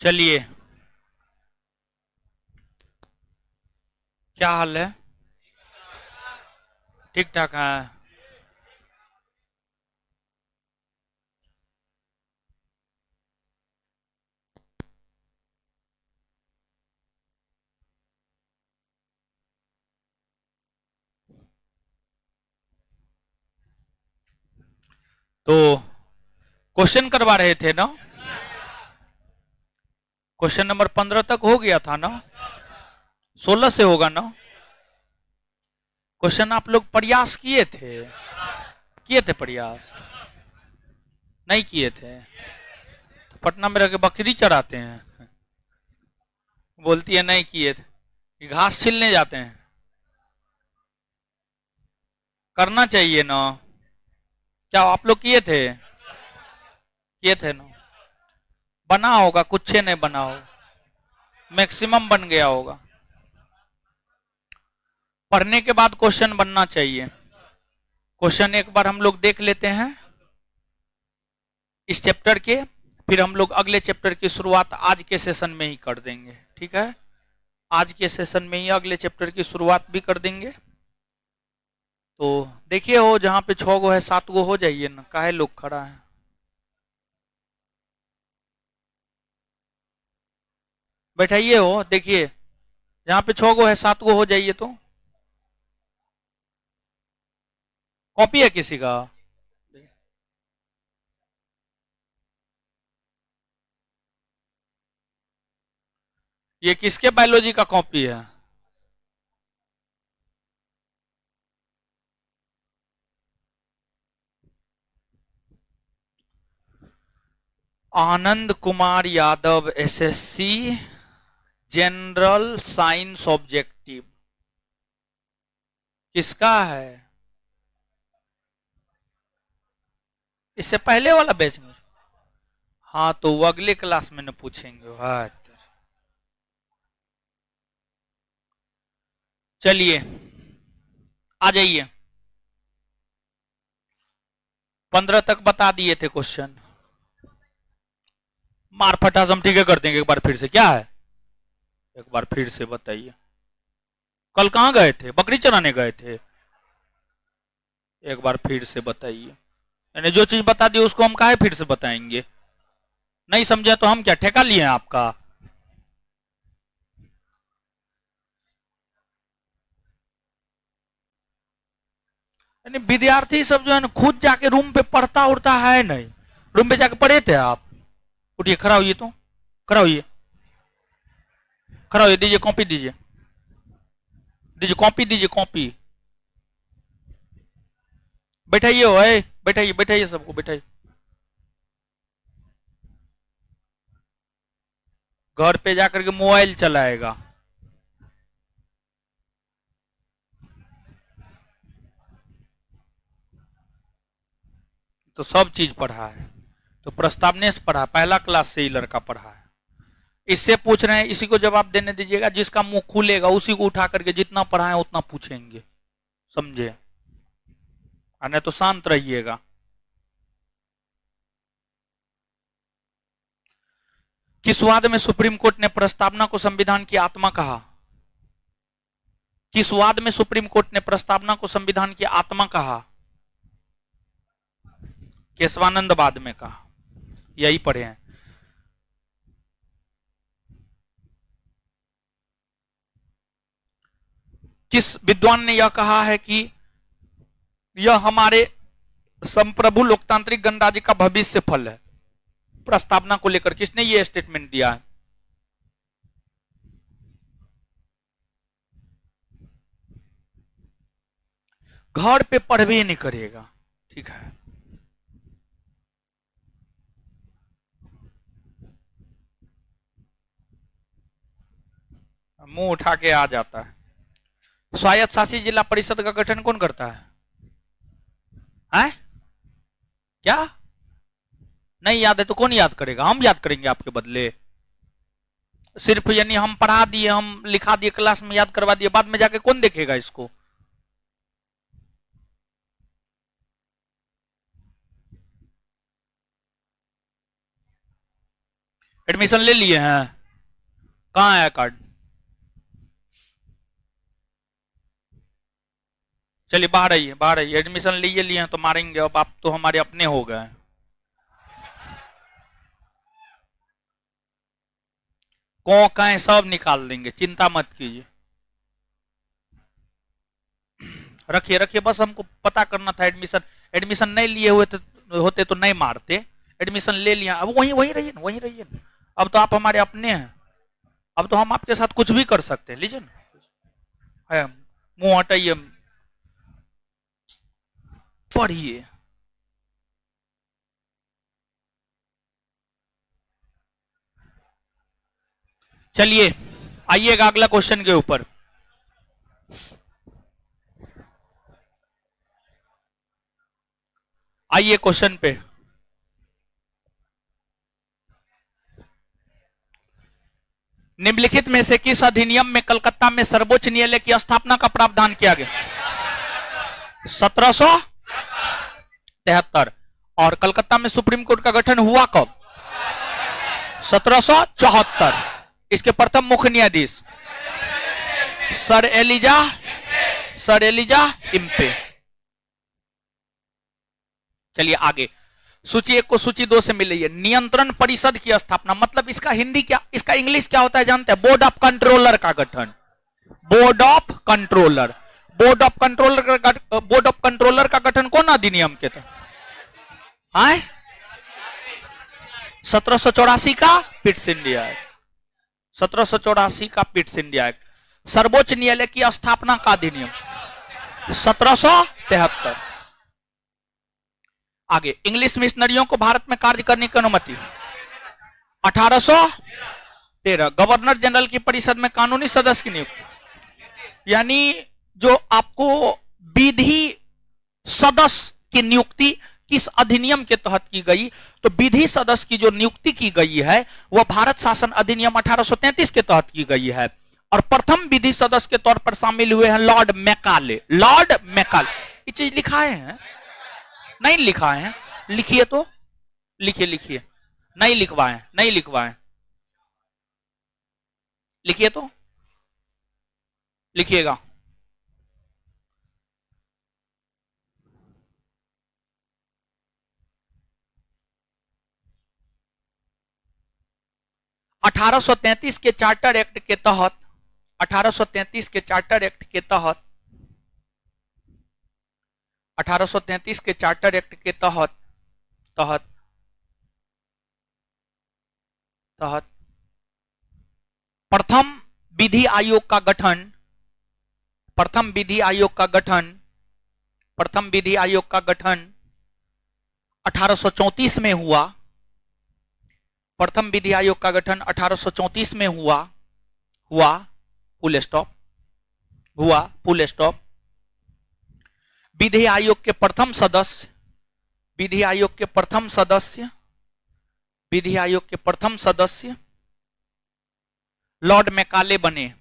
चलिए, क्या हाल है? ठीक ठाक है। तो क्वेश्चन करवा रहे थे ना? क्वेश्चन नंबर 15 तक हो गया था ना? 16 से होगा ना? क्वेश्चन आप लोग प्रयास किए थे? किए थे प्रयास? नहीं किए थे तो पटना में रह के बकरी चराते हैं। बोलती है नहीं किए थे, घास छीलने जाते हैं। करना चाहिए ना? क्या आप लोग किए थे? किए थे ना? बना होगा, कुछ नहीं बना होगा, मैक्सिमम बन गया होगा। पढ़ने के बाद क्वेश्चन बनना चाहिए। क्वेश्चन एक बार हम लोग देख लेते हैं इस चैप्टर के, फिर हम लोग अगले चैप्टर की शुरुआत आज के सेशन में ही कर देंगे। ठीक है, आज के सेशन में ही अगले चैप्टर की शुरुआत भी कर देंगे। तो देखिए, हो जहां पे 6 गो है 7 गो हो जाइए ना, काहे लोग खड़ा है? बैठाइए, हो देखिए, जहां पे 6 गो है 7 गो हो जाइए। तो कॉपी है किसी का? ये किसके बायोलॉजी का कॉपी है? Anand Kumar Yadav, SSC general science objective. किसका है? इससे पहले वाला बैच में? हाँ, तो वो अगले क्लास में न पूछेंगे। हाँ, चलिए आ जाइए। 15 तक बता दिए थे क्वेश्चन। मार फटास हम ठीक है कर देंगे। एक बार फिर से क्या है, एक बार फिर से बताइए। कल कहाँ गए थे? बकरी चराने गए थे? एक बार फिर से बताइए। यानी जो चीज बता दी उसको हम काहे फिर से बताएंगे? नहीं समझे तो हम क्या ठेका लिए हैं आपका? यानी विद्यार्थी सब जो है ना, खुद जाके रूम पे पढ़ता उड़ता है नहीं। रूम पे जाके पढ़े थे आप? उठिए, खड़ा होइए, तो खड़ा होइए, खड़ा होइए, दीजिए कॉपी, दीजिए, दीजिए कॉपी, दीजिए कॉपी। बैठाइए, हो बैठाइए, बैठाइए, सबको बैठाइए। घर पे जाकर के मोबाइल चलाएगा। तो सब चीज पढ़ा है। तो प्रस्तावनेश पढ़ा, पहला क्लास से ही लड़का पढ़ा है। इससे पूछ रहे हैं, इसी को जवाब देने दीजिएगा। जिसका मुंह खुलेगा उसी को उठा करके जितना पढ़ा है उतना पूछेंगे, समझे? नहीं तो शांत रहिएगा। किस वाद में सुप्रीम कोर्ट ने प्रस्तावना को संविधान की आत्मा कहा? किस वाद में सुप्रीम कोर्ट ने प्रस्तावना को संविधान की आत्मा कहा? केशवानंद वाद में कहा। यही पढ़े हैं। किस विद्वान ने यह कहा है कि यह हमारे संप्रभु लोकतांत्रिक गणराज्य का भविष्य फल है? प्रस्तावना को लेकर किसने यह स्टेटमेंट दिया है? घर पे पढ़वे नहीं करेगा, ठीक है? मुंह उठा के आ जाता है। स्वायत्त शासी जिला परिषद का गठन कौन करता है? क्या नहीं याद है तो कौन याद करेगा? हम याद करेंगे आपके बदले। सिर्फ यानी हम पढ़ा दिए, हम लिखा दिए, क्लास में याद करवा दिए, बाद में जाके कौन देखेगा इसको? एडमिशन ले लिए हैं? कहाँ है कार्ड? चलिए बाहर आइए, बाहर आइए। एडमिशन लिए हैं तो मारेंगे, अब आप तो हमारे अपने हो गए। कौन कहें सब निकाल देंगे, चिंता मत कीजिए। रखिए रखिए, बस हमको पता करना था। एडमिशन एडमिशन नहीं लिए हुए होते तो नहीं मारते। एडमिशन ले लिया, अब वहीं वहीं रहिए, वहीं रहिए। अब तो आप हमारे अपने हैं, अब तो हम आपके साथ कुछ भी कर सकते हैं। लीजिए ना, मुंह हटाइए, पढ़िए। चलिए आइएगा अगला क्वेश्चन के ऊपर। आइए क्वेश्चन पे। निम्नलिखित में से किस अधिनियम में कलकत्ता में सर्वोच्च न्यायालय की स्थापना का प्रावधान किया गया? 1773। और कलकत्ता में सुप्रीम कोर्ट का गठन हुआ कब? 1774। इसके प्रथम मुख्य न्यायाधीश सर एलिजा इम्पे। चलिए आगे, सूची 1 को सूची 2 से मिली है। नियंत्रण परिषद की स्थापना, मतलब इसका हिंदी क्या, इसका इंग्लिश क्या होता है जानते हैं? बोर्ड ऑफ कंट्रोलर का गठन। Board of controller, board of controller का गठन कौन अधिनियम के तहत? 1784 का पिट्स इंडिया एक्ट। 1784 का पिट्स इंडिया एक्ट। सर्वोच्च न्यायालय की स्थापना का अधिनियम 1773। आगे, इंग्लिश मिशनरियों को भारत में कार्य करने की अनुमति 1813। गवर्नर जनरल की परिषद में कानूनी सदस्य की नियुक्ति, यानी जो आपको विधि सदस्य की नियुक्ति किस अधिनियम के तहत की गई? तो विधि सदस्य की जो नियुक्ति की गई है वह भारत शासन अधिनियम 1833 के तहत की गई है। और प्रथम विधि सदस्य के तौर पर शामिल हुए हैं लॉर्ड मैकाले। लॉर्ड मैकाले, ये चीज लिखाए हैं? नहीं लिखाए हैं, लिखिए तो, लिखिए लिखिए। नहीं लिखवाए, नहीं लिखवाए, लिखिए तो, लिखिएगा। (1833) के चार्टर एक्ट के तहत, 1833 के चार्टर एक्ट के तहत, 1833 के चार्टर एक्ट के तहत तहत तहत प्रथम विधि आयोग का गठन, प्रथम विधि आयोग का गठन, प्रथम विधि आयोग का गठन 1834 में हुआ। प्रथम विधि आयोग का गठन 1834 में हुआ फुल स्टॉप, हुआ फुल स्टॉप। विधि आयोग के प्रथम सदस्य, विधि आयोग के प्रथम सदस्य, विधि आयोग के प्रथम सदस्य लॉर्ड मैकाले बने।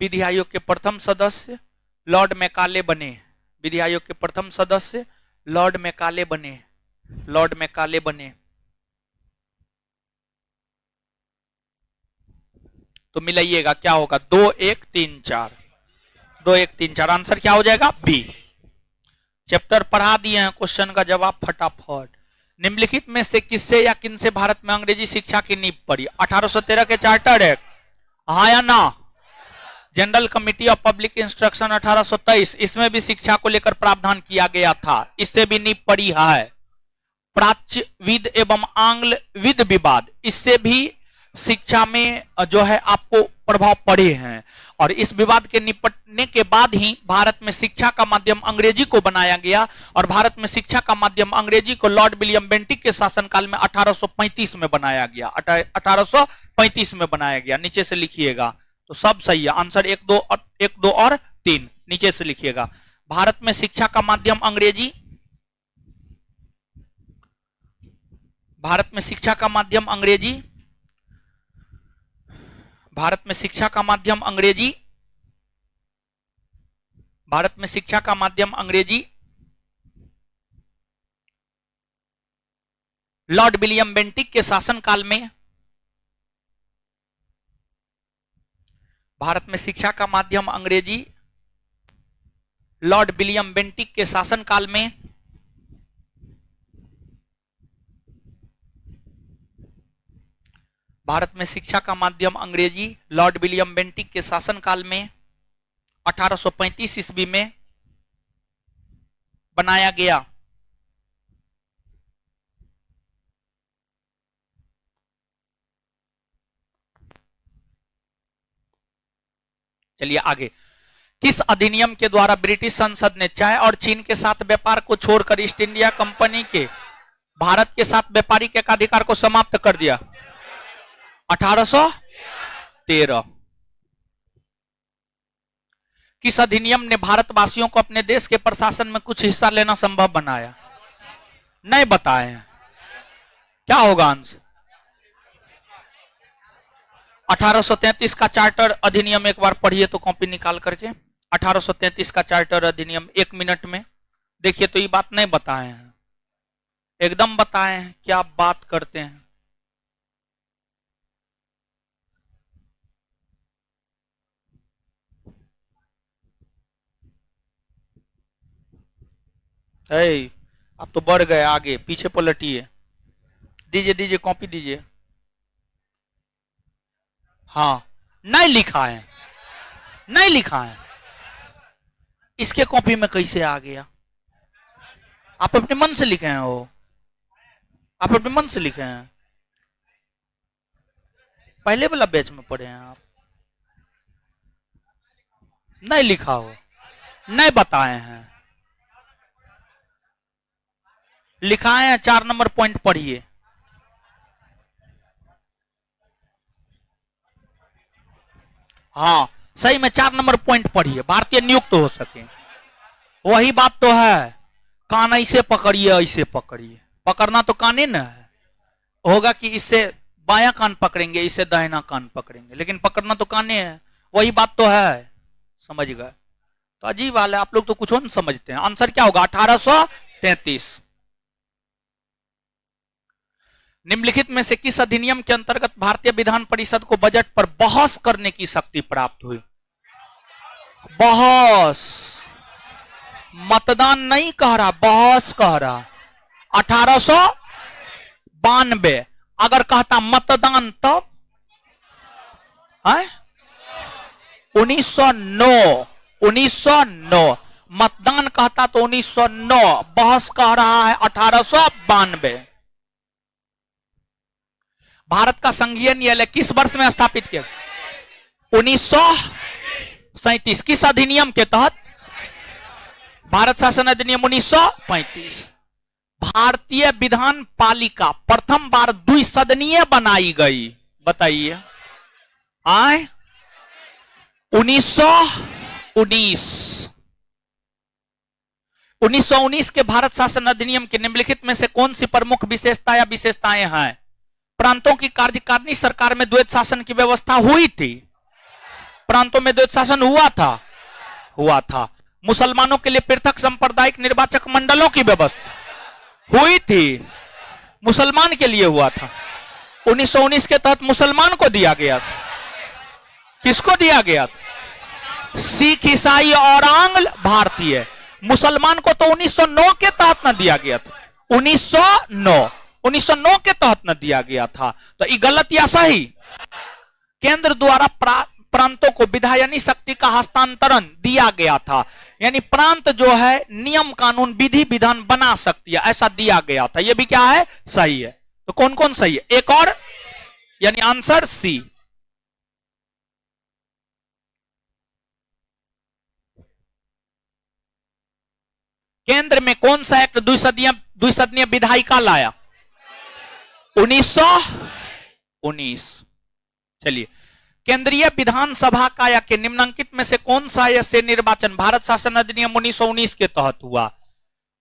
विधि आयोग के प्रथम सदस्य लॉर्ड मैकाले बने। विधि आयोग के प्रथम सदस्य लॉर्ड मैकाले बने। लॉर्ड मैकाले बने। तो मिलाइएगा क्या होगा? 2 1 3 4, 2 1 3 4। आंसर क्या हो जाएगा? बी। चैप्टर पढ़ा दिए हैं, क्वेश्चन का जवाब फटाफट। निम्नलिखित में से किससे या किनसे भारत में अंग्रेजी शिक्षा की नींव पड़ी? 1813 के चार्टर एक्ट, हाँ या ना? General committee of public instruction 1823, इसमें भी शिक्षा को लेकर प्रावधान किया गया था, इससे भी नींव पड़ी है। प्राच्य विद एवं आंग्ल विद विवाद, इससे भी शिक्षा में जो है आपको प्रभाव पड़े हैं। और इस विवाद के निपटने के बाद ही भारत में शिक्षा का माध्यम अंग्रेजी को बनाया गया। और भारत में शिक्षा का माध्यम अंग्रेजी को लॉर्ड विलियम बेंटिक के शासनकाल में 1835 में बनाया गया। 1835 में बनाया गया। नीचे से लिखिएगा तो सब सही है। आंसर 1 2 और 3 नीचे से लिखिएगा। भारत में शिक्षा का माध्यम अंग्रेजी, भारत में शिक्षा का माध्यम अंग्रेजी, भारत में शिक्षा का माध्यम अंग्रेजी, भारत में शिक्षा का माध्यम अंग्रेजी। लॉर्ड विलियम बेंटिक के शासनकाल में भारत में शिक्षा का माध्यम अंग्रेजी। लॉर्ड विलियम बेंटिक के शासनकाल में भारत में शिक्षा का माध्यम अंग्रेजी। लॉर्ड विलियम बेंटिक के शासनकाल में 1835 ईस्वी में बनाया गया। चलिए आगे। किस अधिनियम के द्वारा ब्रिटिश संसद ने चाय और चीन के साथ व्यापार को छोड़कर ईस्ट इंडिया कंपनी के भारत के साथ व्यापारिक एकाधिकार को समाप्त कर दिया? 1813। किस अधिनियम ने भारतवासियों को अपने देश के प्रशासन में कुछ हिस्सा लेना संभव बनाया? नहीं बताए हैं, क्या होगा आंसर? 1833 का चार्टर अधिनियम एक बार पढ़िए तो कॉपी निकाल करके। 1833 का चार्टर अधिनियम 1 मिनट में देखिए तो ये बात नहीं बताए हैं, एकदम बताए हैं, क्या बात करते हैं। आप तो बढ़ गए आगे, पीछे पलटिए। दीजिए दीजिए कॉपी दीजिए। हाँ नहीं लिखा है, नहीं लिखा है, इसके कॉपी में कैसे आ गया? आप अपने मन से लिखे हैं वो, आप अपने मन से लिखे हैं, पहले वाला बैच में पढ़े हैं आप। नहीं लिखा हो, नहीं बताए हैं, लिखाए हैं। 4 नंबर पॉइंट पढ़िए। हाँ सही में 4 नंबर पॉइंट पढ़िए, भारतीय नियुक्त हो सके। वही बात तो है, कान ऐसे पकड़िए, ऐसे पकड़िए, पकड़ना तो कान ही ना है, होगा कि इससे बायां कान पकड़ेंगे, इससे दाहिना कान पकड़ेंगे, लेकिन पकड़ना तो कान है। वही बात तो है, समझ गए? तो अजीब हाल है, आप लोग तो कुछ नहीं समझते हैं। आंसर क्या होगा? 1833। निम्नलिखित में से किस अधिनियम के अंतर्गत भारतीय विधान परिषद को बजट पर बहस करने की शक्ति प्राप्त हुई? बहस, मतदान नहीं कह रहा, बहस कह रहा। 1892। अगर कहता मतदान तब 1909, 1909 मतदान कहता तो 1909, बहस कह रहा है 1892। भारत का संघीय न्यायालय किस वर्ष में स्थापित किया? 1937। किस अधिनियम के तहत? भारत शासन अधिनियम 1935। भारतीय विधान पालिका प्रथम बार द्विसदनीय बनाई गई, बताइए। 1919 के भारत शासन अधिनियम के निम्नलिखित में से कौन सी प्रमुख विशेषता या विशेषताएं हैं? प्रांतों की कार्यकारिणी सरकार में द्वैत शासन की व्यवस्था हुई थी। प्रांतों में द्वैत शासन हुआ था। मुसलमानों के लिए पृथक सांप्रदायिक निर्वाचक मंडलों की व्यवस्था हुई थी, मुसलमान के लिए हुआ था। 1919 के तहत मुसलमान को दिया गया था। किसको दिया गया था? सिख, ईसाई और आंग्ल भारतीय। मुसलमान को तो 1909 के तहत न दिया गया था। 1909 के तहत न दिया गया था। तो ये गलत या सही? केंद्र द्वारा प्रांतों को विधायनी शक्ति का हस्तांतरण दिया गया था, यानी प्रांत जो है नियम कानून विधि विधान बना सकती है, ऐसा दिया गया था। यह भी क्या है? सही है। तो कौन कौन सही है? एक और, यानी आंसर सी। केंद्र में कौन सा एक्ट द्विसदनीय विधायिका लाया? 1919। चलिए, केंद्रीय विधानसभा का या के निम्नलिखित में से कौन सा से निर्वाचन भारत शासन अधिनियम 1919 के तहत हुआ?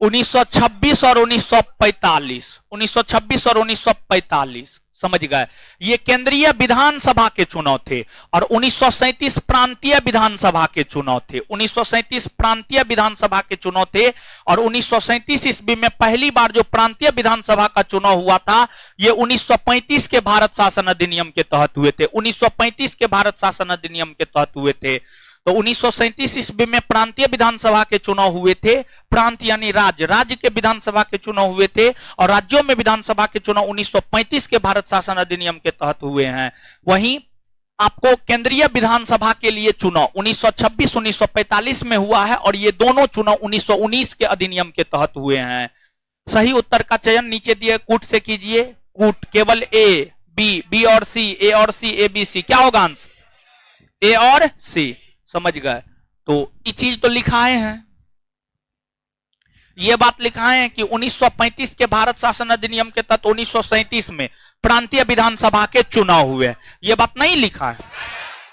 1926 और 1945। 1926 और 1945 समझ गए। ये केंद्रीय विधानसभा के चुनाव थे और 1937 प्रांतीय विधानसभा के चुनाव थे। 1937 प्रांतीय विधानसभा के चुनाव थे और 1937 ईस्वी में पहली बार जो प्रांतीय विधानसभा का चुनाव हुआ था ये 1935 के भारत शासन अधिनियम के तहत हुए थे। 1935 के भारत शासन अधिनियम के तहत हुए थे। तो 1937 ईस्वी में प्रांतीय विधानसभा के चुनाव हुए थे। प्रांत यानी राज्य, राज्य के विधानसभा के चुनाव हुए थे और राज्यों में विधानसभा के चुनाव 1935 के भारत शासन अधिनियम के तहत हुए हैं। वहीं आपको केंद्रीय विधानसभा के लिए चुनाव 1926 1945 में हुआ है और ये दोनों चुनाव 1919 के अधिनियम के तहत हुए हैं। सही उत्तर का चयन नीचे दिए कूट से कीजिए। कूट केवल ए बी और सी, ए और सी, ए बी सी, क्या होगा आंसर? ए और सी। समझ गए। तो ये चीज तो लिखाए हैं, ये बात लिखाए हैं कि 1935 के भारत शासन अधिनियम के तहत 1937 में प्रांतीय विधानसभा के चुनाव हुए। ये बात नहीं लिखा है,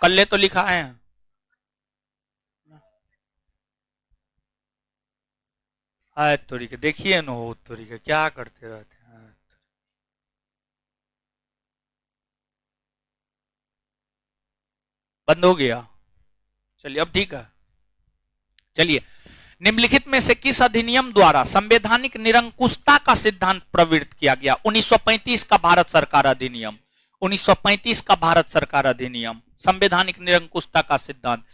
कल्ले तो लिखाए हैं। हाय तोरी के देखिए न हो, तोरी के क्या करते रहते हैं। बंद हो गया, चलिए अब ठीक है। चलिए, निम्नलिखित में से किस अधिनियम द्वारा संवैधानिक निरंकुशता का सिद्धांत प्रवृत्त किया गया? 1935 का भारत सरकार अधिनियम। 1935 का भारत सरकार अधिनियम संवैधानिक निरंकुशता का सिद्धांत।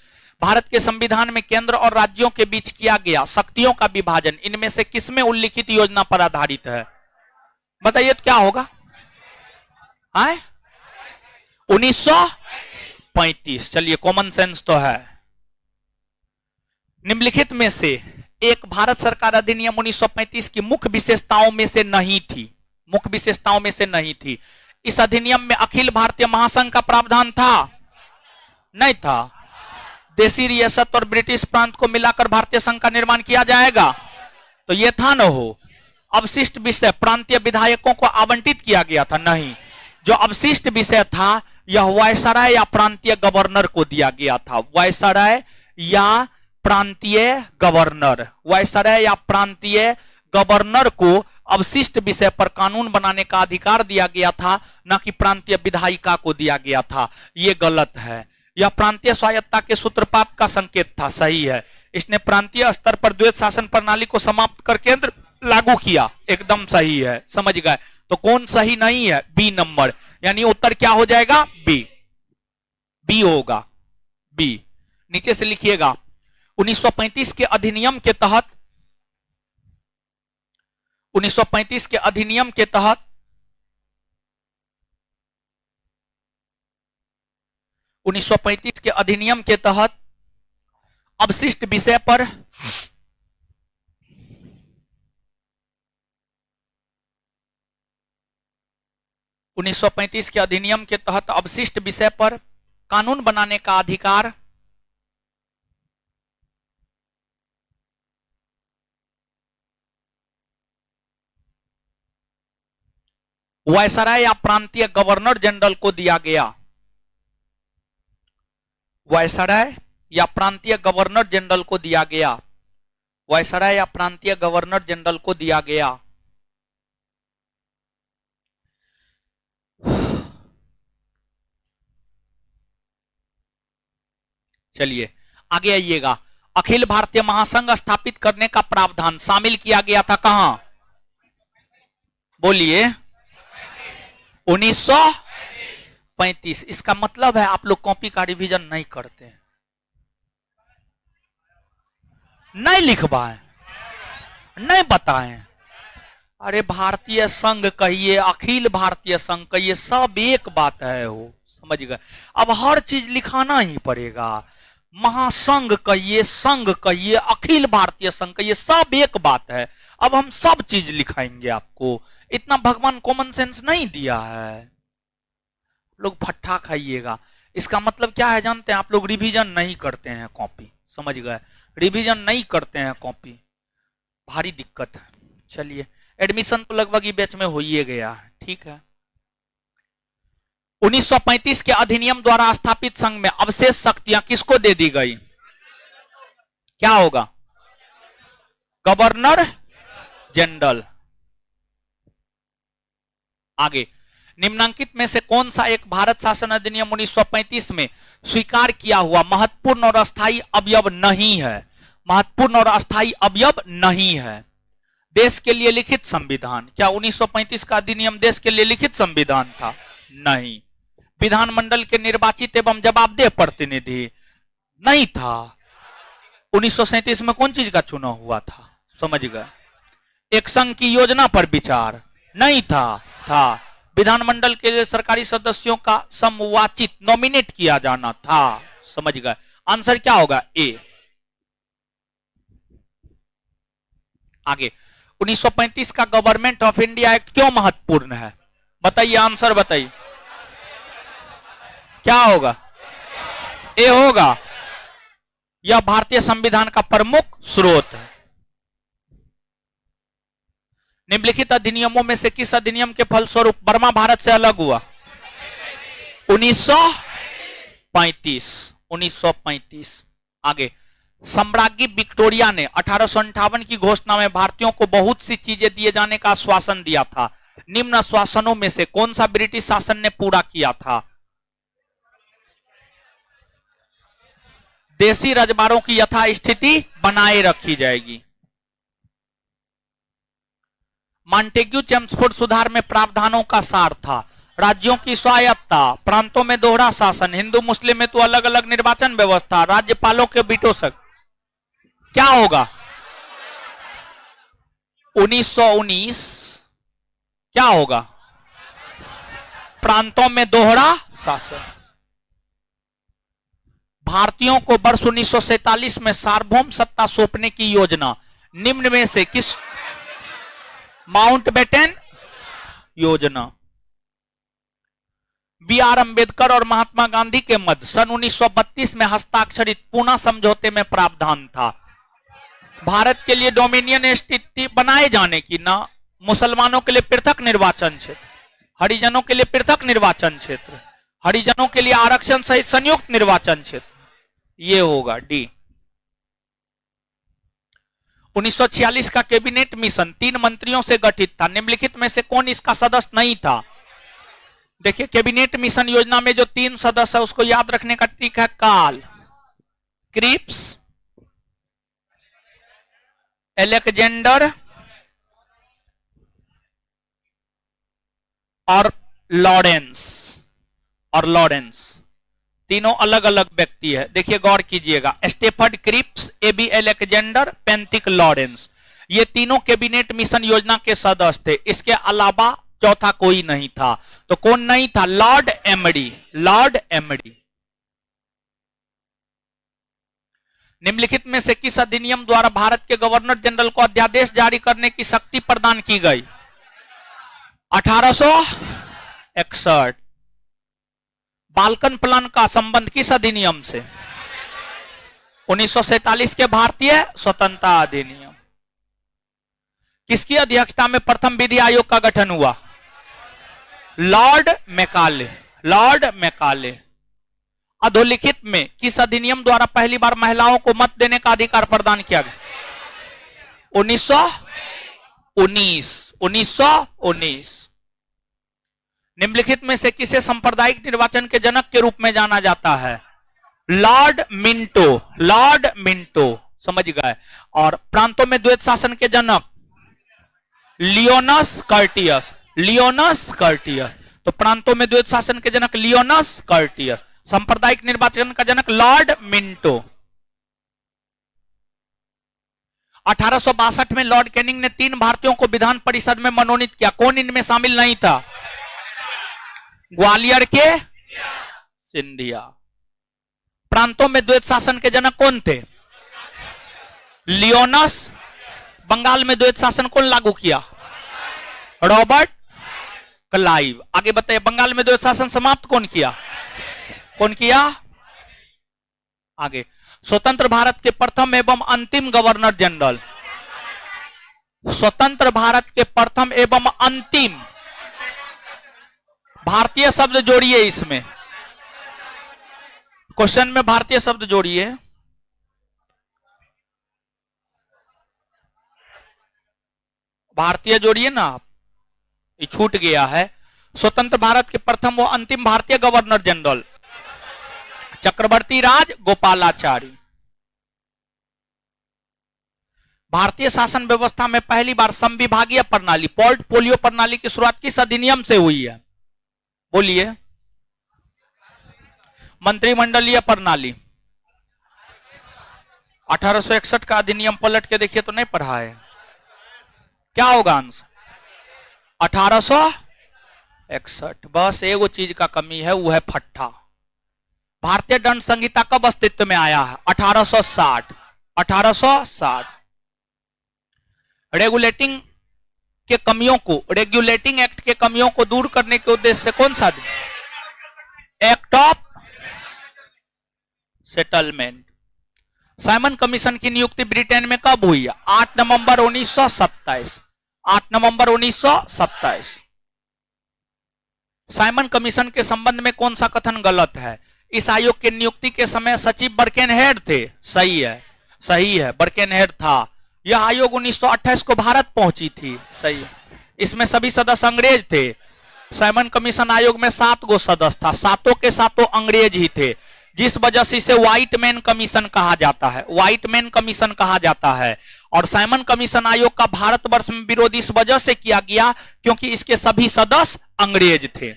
भारत के संविधान में केंद्र और राज्यों के बीच किया गया शक्तियों का विभाजन इनमें से किसमें उल्लिखित योजना पर आधारित है? बताइए तो क्या होगा? 1935। चलिए, कॉमन सेंस तो है। निम्नलिखित में से एक भारत सरकार अधिनियम 1935 की मुख्य विशेषताओं में से नहीं थी। मुख्य विशेषताओं में से नहीं थी। इस अधिनियम में अखिल भारतीय महासंघ का प्रावधान था? नहीं था। देशी रियासत और ब्रिटिश प्रांत को मिलाकर भारतीय संघ का निर्माण किया जाएगा, तो यह था न हो। अवशिष्ट विषय प्रांतीय विधायकों को आवंटित किया गया था? नहीं। जो अवशिष्ट विषय था यह वायसराय या प्रांतीय गवर्नर को दिया गया था। वायसराय या प्रांतीय गवर्नर, वायसराय या प्रांतीय गवर्नर को अवशिष्ट विषय पर कानून बनाने का अधिकार दिया गया था, न कि प्रांतीय विधायिका को दिया गया था। यह गलत है। यह प्रांतीय स्वायत्तता के सूत्रपात का संकेत था। सही है। इसने प्रांतीय स्तर पर द्वैत शासन प्रणाली को समाप्त कर केंद्र लागू किया। एकदम सही है। समझ गए। तो कौन सही नहीं है? B number. यानी उत्तर क्या हो जाएगा? बी। बी होगा, बी। नीचे से लिखिएगा। 1935 के अधिनियम के तहत 1935 के अधिनियम के तहत 1935 के अधिनियम के तहत अवशिष्ट विषय पर 1935 के अधिनियम के तहत अवशिष्ट विषय पर कानून बनाने का अधिकार वायसराय या प्रांतीय गवर्नर जनरल को दिया गया। वायसराय या प्रांतीय गवर्नर जनरल को दिया गया। वायसराय या प्रांतीय गवर्नर जनरल को दिया गया। चलिए आगे आइएगा। अखिल भारतीय महासंघ स्थापित करने का प्रावधान शामिल किया गया था कहां? बोलिए। 1935। इसका मतलब है आप लोग कॉपी का रिवीजन नहीं करते हैं, नहीं लिखवाए, नहीं बताएं। अरे भारतीय संघ कहिए, अखिल भारतीय संघ कहिए, सब एक बात है। हो समझ गए। अब हर चीज लिखाना ही पड़ेगा। महासंघ कहिए, संघ कहिए, अखिल भारतीय संघ कहिए, सब एक बात है। अब हम सब चीज लिखाएंगे आपको। इतना भगवान कॉमन सेंस नहीं दिया है। लोग फट्टा खाइएगा। इसका मतलब क्या है जानते हैं? आप लोग रिवीजन नहीं करते हैं कॉपी। समझ गए। रिवीजन नहीं करते हैं कॉपी, भारी दिक्कत है। चलिए, एडमिशन तो लगभग ही बैच में हो ही गया है। ठीक है। 1935 के अधिनियम द्वारा स्थापित संघ में अवशेष शक्तियां किसको दे दी गई? क्या होगा? Governor general. आगे, निम्नांकित में से कौन सा एक भारत शासन अधिनियम 1935 में स्वीकार किया हुआ महत्वपूर्ण और अस्थायी अवयव नहीं है? महत्वपूर्ण और अस्थायी अवयव नहीं है। देश के लिए लिखित संविधान। क्या 1935 का अधिनियम देश के लिए लिखित संविधान था? नहीं। विधानमंडल के निर्वाचित एवं जवाबदेह प्रतिनिधि नहीं था। 1937 में कौन चीज का चुनाव हुआ था? समझ गए। एक संघ की योजना पर विचार नहीं था। विधानमंडल के सरकारी सदस्यों का समवाचित नॉमिनेट किया जाना था। समझ गए। आंसर क्या होगा? ए। आगे 1935 का गवर्नमेंट ऑफ इंडिया एक्ट क्यों महत्वपूर्ण है? बताइए, आंसर बताइए। क्या होगा? ए होगा। यह भारतीय संविधान का प्रमुख स्रोत है। निम्नलिखित अधिनियमों में से किस अधिनियम के फलस्वरूप बर्मा भारत से अलग हुआ? 1935। आगे सम्राज्ञी विक्टोरिया ने 1858 की घोषणा में भारतीयों को बहुत सी चीजें दिए जाने का आश्वासन दिया था। निम्न आश्वासनों में से कौन सा ब्रिटिश शासन ने पूरा किया था? देशी रजबारों की यथास्थिति बनाए रखी जाएगी। मॉन्टेग्यू चेम्सफोर्ड सुधार में प्रावधानों का सार था राज्यों की स्वायत्तता, प्रांतों में दोहरा शासन, हिंदू मुस्लिम में तो अलग अलग निर्वाचन व्यवस्था, राज्यपालों के बीटो सक। क्या होगा? 1919 क्या होगा? प्रांतों में दोहरा शासन। भारतीयों को वर्ष 1947 में सार्वभौम सत्ता सौंपने की योजना निम्न में से किस? माउंटबेटन योजना। बी आर अम्बेडकर और महात्मा गांधी के मध्य सन 1932 में हस्ताक्षरित पूना समझौते में प्रावधान था भारत के लिए डोमिनियन स्थिति बनाए जाने की, ना मुसलमानों के लिए पृथक निर्वाचन क्षेत्र, हरिजनों के लिए पृथक निर्वाचन क्षेत्र, हरिजनों के लिए आरक्षण सहित संयुक्त निर्वाचन क्षेत्र। ये होगा डी। 1946 का कैबिनेट मिशन 3 मंत्रियों से गठित था। निम्नलिखित में से कौन इसका सदस्य नहीं था? देखिए, कैबिनेट मिशन योजना में जो 3 सदस्य है उसको याद रखने का ट्रिक है काल, क्रिप्स, अलेक्जेंडर और लॉरेंस। तीनों अलग अलग व्यक्ति है। देखिए, गौर कीजिएगा, Stafford Cripps, A B Alexander, Pethick Lawrence, ये तीनों कैबिनेट मिशन योजना के सदस्य थे। इसके अलावा चौथा कोई नहीं था। तो कौन नहीं था? Lord MD. निम्नलिखित में से किस अधिनियम द्वारा भारत के गवर्नर जनरल को अध्यादेश जारी करने की शक्ति प्रदान की गई? 1861। बाल्कन प्लान का संबंध किस अधिनियम से? 1947 के भारतीय स्वतंत्रता अधिनियम। किसकी अध्यक्षता में प्रथम विधि आयोग का गठन हुआ? Lord Macaulay. अधोलिखित में किस अधिनियम द्वारा पहली बार महिलाओं को मत देने का अधिकार प्रदान किया गया? 1919। निम्नलिखित में से किसे सांप्रदायिक निर्वाचन के जनक के रूप में जाना जाता है? Lord Minto. समझ गए। और प्रांतों में द्वैत शासन के जनक? लियोनस कर्टियस। तो प्रांतों में द्वैत शासन के जनक लियोनस कर्टियस, सांप्रदायिक निर्वाचन का जनक लॉर्ड मिंटो। 1862 में लॉर्ड कैनिंग ने 3 भारतीयों को विधान परिषद में मनोनीत किया। कौन इनमें शामिल नहीं था? ग्वालियर के सिंधिया। प्रांतों में द्वैत शासन के जनक कौन थे? लियोनस। बंगाल में द्वैत शासन कौन लागू किया? Robert Clive. आगे बताइए, बंगाल में द्वैत शासन समाप्त कौन किया? आगे, स्वतंत्र भारत के प्रथम एवं अंतिम गवर्नर जनरल। स्वतंत्र भारत के प्रथम एवं अंतिम, भारतीय शब्द जोड़िए इसमें, क्वेश्चन में भारतीय शब्द जोड़िए। भारतीय जोड़िए ना आप, ये छूट गया है। स्वतंत्र भारत के प्रथम व अंतिम भारतीय गवर्नर जनरल चक्रवर्ती राज गोपालाचारी। भारतीय शासन व्यवस्था में पहली बार संविभागीय प्रणाली पोर्टफोलियो प्रणाली की शुरुआत किस अधिनियम से हुई है? बोलिए। मंत्रिमंडलीय प्रणाली 1861 का अधिनियम पलट के देखिए तो नहीं पढ़ा है। क्या होगा आंसर? 1861। बस एगो चीज का कमी है, वो है फट्टा। भारतीय दंड संहिता कब अस्तित्व में आया है? 1860। 1860। रेगुलेटिंग एक्ट के कमियों को दूर करने के उद्देश्य से कौन सा act of settlement. Simon commission की नियुक्ति ब्रिटेन में कब हुई? 8 नवंबर 1927। 8 नवंबर 1927। साइमन कमीशन के संबंध में कौन सा कथन गलत है? इस आयोग के नियुक्ति के समय सचिव बर्केनहेड थे। सही है, सही है, बर्केनहेड था। यह आयोग 1928 को भारत पहुंची थी। सही है। इसमें सभी सदस्य अंग्रेज थे। साइमन कमीशन आयोग में 7 गो सदस्य था, 7 के 7 अंग्रेज ही थे, जिस वजह से इसे व्हाइट मैन कमीशन कहा जाता है। व्हाइट मैन कमीशन कहा जाता है। और साइमन कमीशन आयोग का भारतवर्ष में विरोध इस वजह से किया गया क्योंकि इसके सभी सदस्य अंग्रेज थे।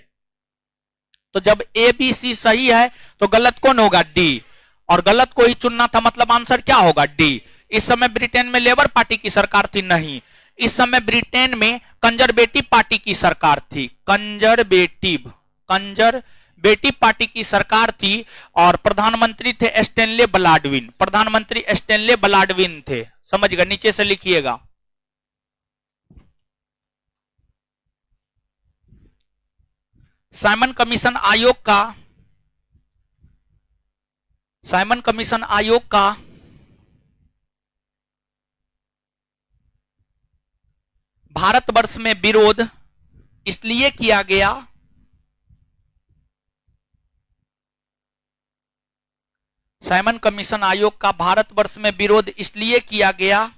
तो जब ए बी सी सही है तो गलत कौन होगा? डी। और गलत को ही चुनना था, मतलब आंसर क्या होगा? डी। इस समय ब्रिटेन में लेबर पार्टी की सरकार थी? नहीं, इस समय ब्रिटेन में कंजरवेटिव पार्टी की सरकार थी। कंजरवेटिव पार्टी की सरकार थी और प्रधानमंत्री थे स्टैनले बालडविन। प्रधानमंत्री स्टैनले बालडविन थे। समझ गए? नीचे से लिखिएगा। साइमन कमीशन आयोग का भारतवर्ष में विरोध इसलिए किया गया साइमन कमीशन आयोग का भारतवर्ष में विरोध इसलिए किया गया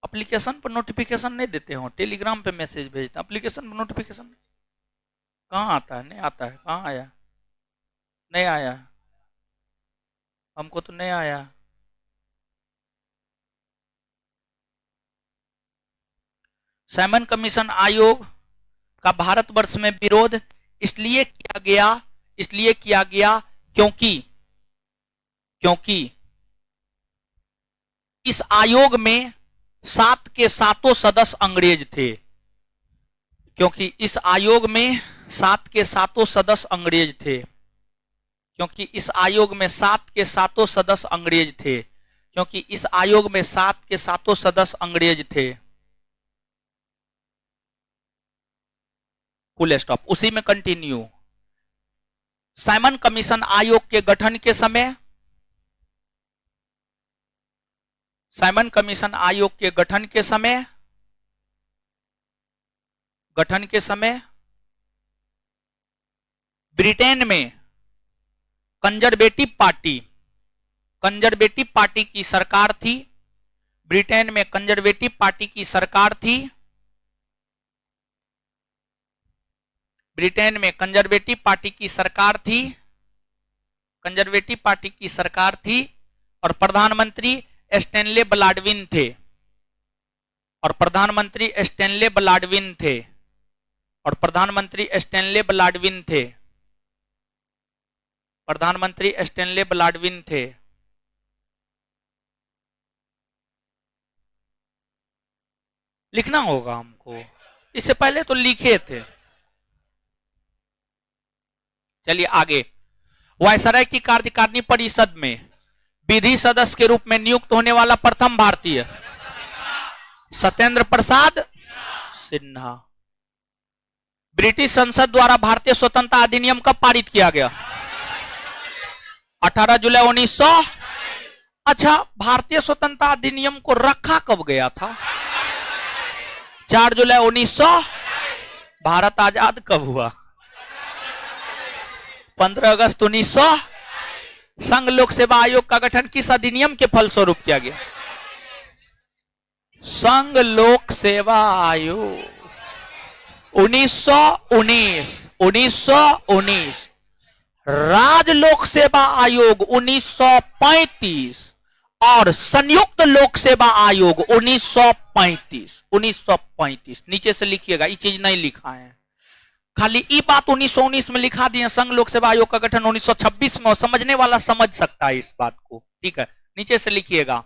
एप्लीकेशन पर नोटिफिकेशन नहीं देते हो, टेलीग्राम पे मैसेज भेजते हैं, एप्लीकेशन पर नोटिफिकेशन कहाँ आता है? नहीं आता है। कहाँ आया? नहीं आया, हमको तो नहीं आया। साइमन कमीशन आयोग का भारतवर्ष में विरोध इसलिए किया गया क्योंकि इस आयोग में 7 के 7 सदस्य अंग्रेज थे। क्योंकि इस आयोग में 7 के 7 सदस्य अंग्रेज थे। क्योंकि इस आयोग में 7 के 7 सदस्य अंग्रेज थे। क्योंकि इस आयोग में 7 के 7 सदस्य अंग्रेज थे। Full stop. उसी में कंटिन्यू। साइमन कमीशन आयोग के गठन के समय ब्रिटेन में कंजरवेटिव पार्टी की सरकार थी। ब्रिटेन में कंजरवेटिव पार्टी की सरकार थी। ब्रिटेन में कंजरवेटिव पार्टी की सरकार थी और प्रधानमंत्री स्टैनले बालडविन थे। लिखना होगा हमको, इससे पहले तो लिखे थे। चलिए आगे। वायसराय की कार्यकारिणी परिषद में विधि सदस्य के रूप में नियुक्त होने वाला प्रथम भारतीय सत्येंद्र प्रसाद सिन्हा। ब्रिटिश संसद द्वारा भारतीय स्वतंत्रता अधिनियम कब पारित किया गया? 18 जुलाई 1900। अच्छा, भारतीय स्वतंत्रता अधिनियम को रखा कब गया था? 4 जुलाई 1900। भारत आजाद कब हुआ? 15 अगस्त 1900। संघ लोक सेवा आयोग का गठन किस अधिनियम के फलस्वरूप किया गया? संघ लोक सेवा आयोग 1919 राज्य लोक सेवा आयोग 1935 और संयुक्त लोक सेवा आयोग 1935 नीचे से लिखिएगा, ये चीज नहीं लिखा है, खाली ये बात 1919 में लिखा दिए। संघ लोक सेवा आयोग का गठन 1926 में, समझने वाला समझ सकता है इस बात को, ठीक है। नीचे से लिखिएगा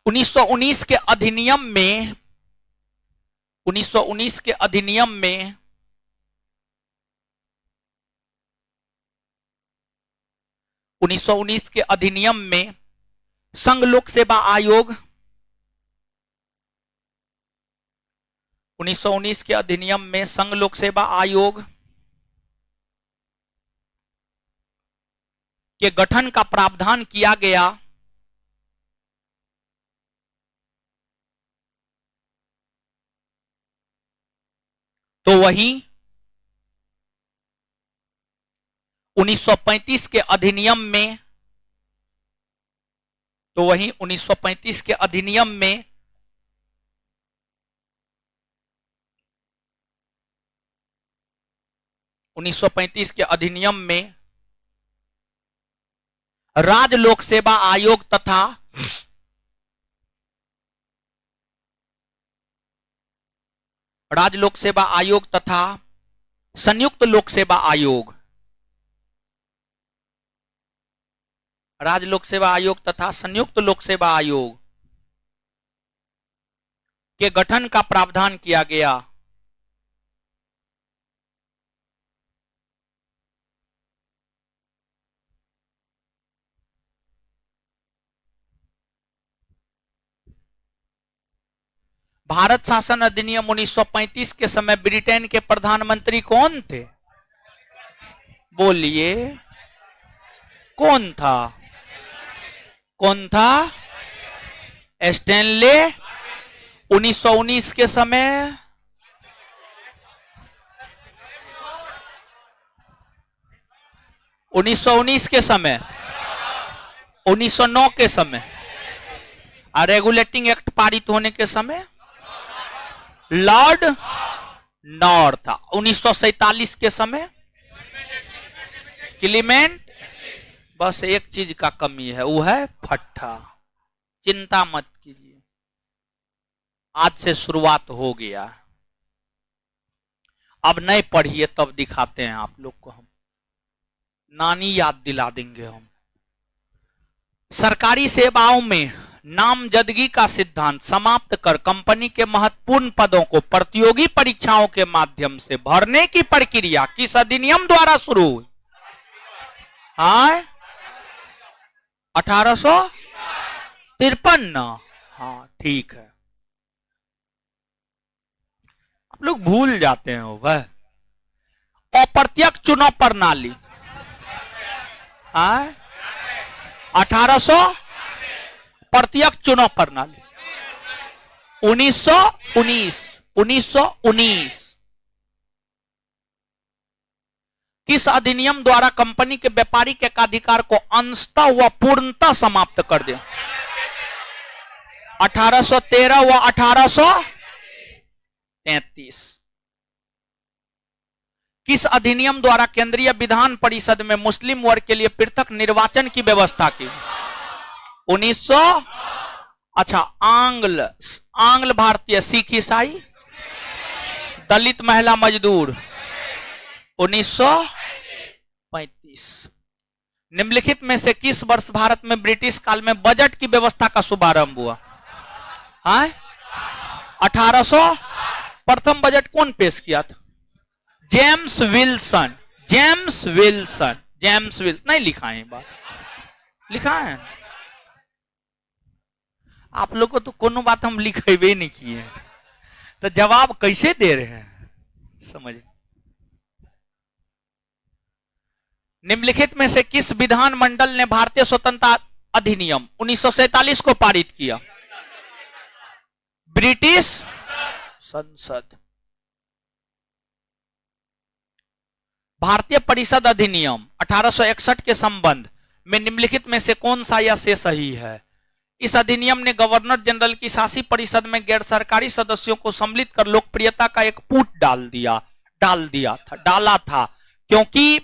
1919 के अधिनियम में 1919 के अधिनियम में संघ लोक सेवा आयोग 1919 के अधिनियम में संघ लोक सेवा आयोग के गठन का प्रावधान किया गया। तो वहीं 1935 के अधिनियम में 1935 के अधिनियम में राज्य लोक सेवा आयोग तथा संयुक्त लोक सेवा आयोग राज्य लोक सेवा आयोग तथा संयुक्त लोक सेवा आयोग के गठन का प्रावधान किया गया। भारत शासन अधिनियम 1935 के समय ब्रिटेन के प्रधानमंत्री कौन थे? बोलिए, कौन था? स्टैनले। 1919 के समय 1919 के समय 1909 के समय रेगुलेटिंग एक्ट पारित होने के समय लॉर्ड नॉर था। 1947 के समय क्लीमेंट। बस एक चीज का कमी है, वो है फट्टा। चिंता मत कीजिए, आज से शुरुआत हो गया। अब नहीं पढ़िए तब दिखाते हैं आप लोग को, हम नानी याद दिला देंगे हम। सरकारी सेवाओं में नामजदगी का सिद्धांत समाप्त कर कंपनी के महत्वपूर्ण पदों को प्रतियोगी परीक्षाओं के माध्यम से भरने की प्रक्रिया किस अधिनियम द्वारा शुरू हुई? 1853। हाँ ठीक है, आप लोग भूल जाते हैं वह अप्रत्यक्ष चुनाव प्रणाली 1800 प्रत्यक्ष चुनाव प्रणाली 1919 किस अधिनियम द्वारा कंपनी के व्यापारिक एकाधिकार को अंशतः व पूर्णतः समाप्त कर दिया? 1813 व 1833। किस अधिनियम द्वारा केंद्रीय विधान परिषद में मुस्लिम वर्ग के लिए पृथक निर्वाचन की व्यवस्था की? 1900। अच्छा, आंग्ल भारतीय, सिख ईसाई, दलित महिला मजदूर 1935। निम्नलिखित में से किस वर्ष भारत में ब्रिटिश काल में बजट की व्यवस्था का शुभारंभ हुआ? 1800। प्रथम बजट कौन पेश किया था? James Wilson. नहीं लिखा है बात, लिखा है आप लोग को तो कोनो बात हम लिखेबे नहीं किए, तो जवाब कैसे दे रहे हैं समझ। निम्नलिखित में से किस विधानमंडल ने भारतीय स्वतंत्रता अधिनियम 1947 को पारित किया? ब्रिटिश संसद। भारतीय परिषद अधिनियम 1861 के संबंध में निम्नलिखित में से कौन सा या से सही है? इस अधिनियम ने गवर्नर जनरल की शासी परिषद में गैर सरकारी सदस्यों को सम्मिलित कर लोकप्रियता का एक पुट डाला था, क्योंकि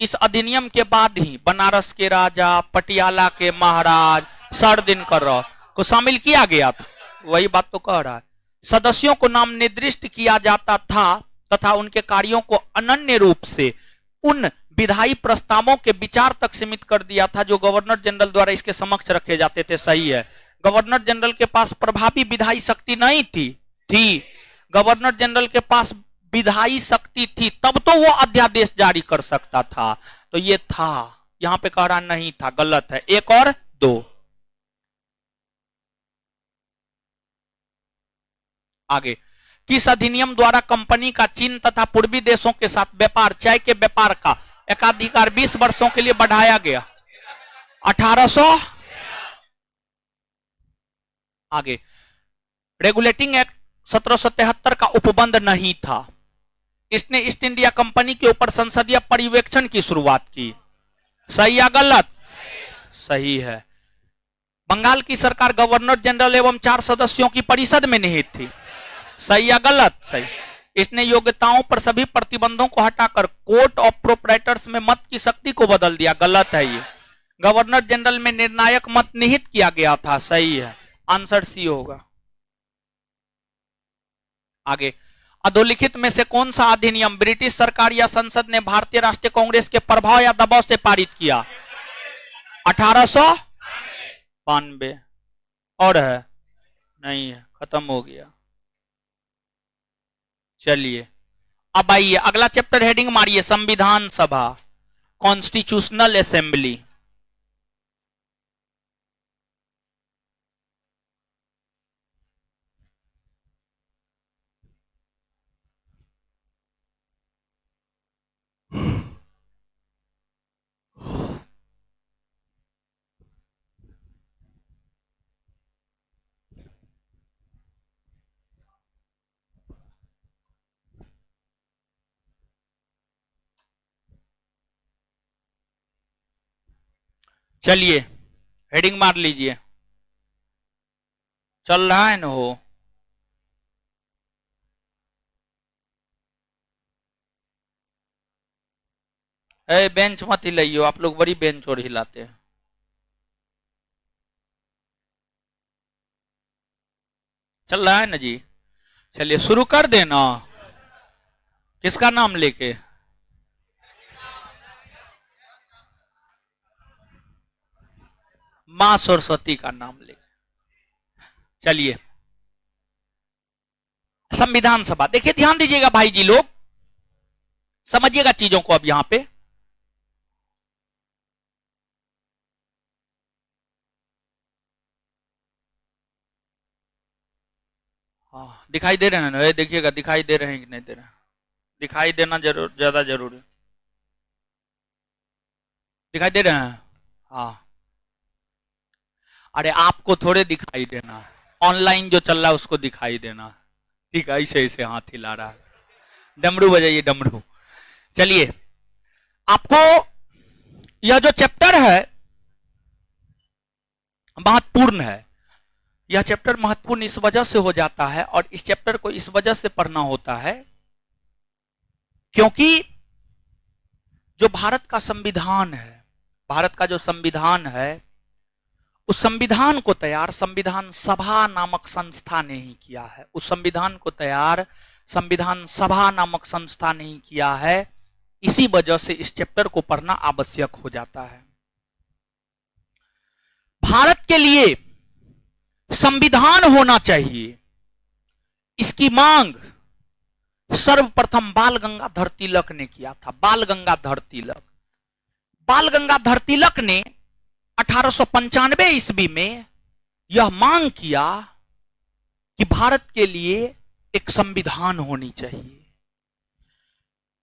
इस अधिनियम के बाद ही बनारस के राजा, पटियाला के महाराज, सर दिनकर को शामिल किया गया था। वही बात तो कह रहा है। सदस्यों को नाम निर्दिष्ट किया जाता था तथा उनके कार्यों को अनन्य रूप से उन विधायी प्रस्तावों के विचार तक सीमित कर दिया था जो गवर्नर जनरल द्वारा इसके समक्ष रखे जाते थे। सही है, गवर्नर जनरल के पास प्रभावी विधायी शक्ति नहीं थी। गवर्नर जनरल के पास विधायी शक्ति थी तब तो वो अध्यादेश जारी कर सकता था। तो ये था, यहां पे कह रहा नहीं था, गलत है। 1 और 2 आगे। किस अधिनियम द्वारा कंपनी का चीन तथा पूर्वी देशों के साथ व्यापार, चाय के व्यापार का एकाधिकार 20 वर्षों के लिए बढ़ाया गया? 1800। आगे। रेगुलेटिंग एक्ट 1773 का उपबंध नहीं था। इसने ईस्ट इंडिया कंपनी के ऊपर संसदीय पर्यवेक्षण की शुरुआत की। सही या गलत? सही है। बंगाल की सरकार गवर्नर जनरल एवं 4 सदस्यों की परिषद में निहित थी। सही या गलत? सही। इसने योग्यताओं पर सभी प्रतिबंधों को हटाकर कोर्ट ऑफ प्रोप्राइटर्स में मत की शक्ति को बदल दिया। गलत है ये। गवर्नर जनरल में निर्णायक मत निहित किया गया था। सही है, आंसर सी होगा। आगे। अधोलिखित में से कौन सा अधिनियम ब्रिटिश सरकार या संसद ने भारतीय राष्ट्रीय कांग्रेस के प्रभाव या दबाव से पारित किया? 1892। और है? नहीं है, खत्म हो गया। चलिए अब आइए अगला चैप्टर, हेडिंग मारिए संविधान सभा, कॉन्स्टिट्यूशनल असेंबली। चलिए हेडिंग मार लीजिए। चल रहा है ना हो? बेंच मत हिलाइयो, आप लोग बड़ी बेंच और हिलाते हैं। चल रहा है ना जी? चलिए शुरू कर देना। किसका नाम लेके? मां सरस्वती का नाम लेके। चलिए संविधान सभा, देखिए ध्यान दीजिएगा भाई जी लोग, समझिएगा चीजों को। अब यहां पे हाँ दिखाई दे रहे हैं ना? देखिएगा दिखाई दे रहे हैं कि नहीं दे रहे हैं? दिखाई देना जरूर, ज्यादा जरूरी। दिखाई दे रहे हैं? हाँ। अरे आपको थोड़े दिखाई देना, ऑनलाइन जो चल रहा है उसको दिखाई देना। ठीक है, ऐसे ऐसे हाथ हिला रहा है। डमरू बजाइए, डमरू। चलिए आपको यह जो चैप्टर है महत्वपूर्ण है। यह चैप्टर महत्वपूर्ण इस वजह से हो जाता है और इस चैप्टर को इस वजह से पढ़ना होता है क्योंकि जो भारत का संविधान है, भारत का जो संविधान है, उस संविधान को तैयार संविधान सभा नामक संस्था ने ही किया है। उस संविधान को तैयार संविधान सभा नामक संस्था ने ही किया है। इसी वजह से इस चैप्टर को पढ़ना आवश्यक हो जाता है। भारत के लिए संविधान होना चाहिए, इसकी मांग सर्वप्रथम बाल गंगाधर तिलक ने किया था। बाल गंगाधर तिलक, बाल गंगाधर तिलक ने 1895 ईस्वी में यह मांग किया कि भारत के लिए एक संविधान होनी चाहिए।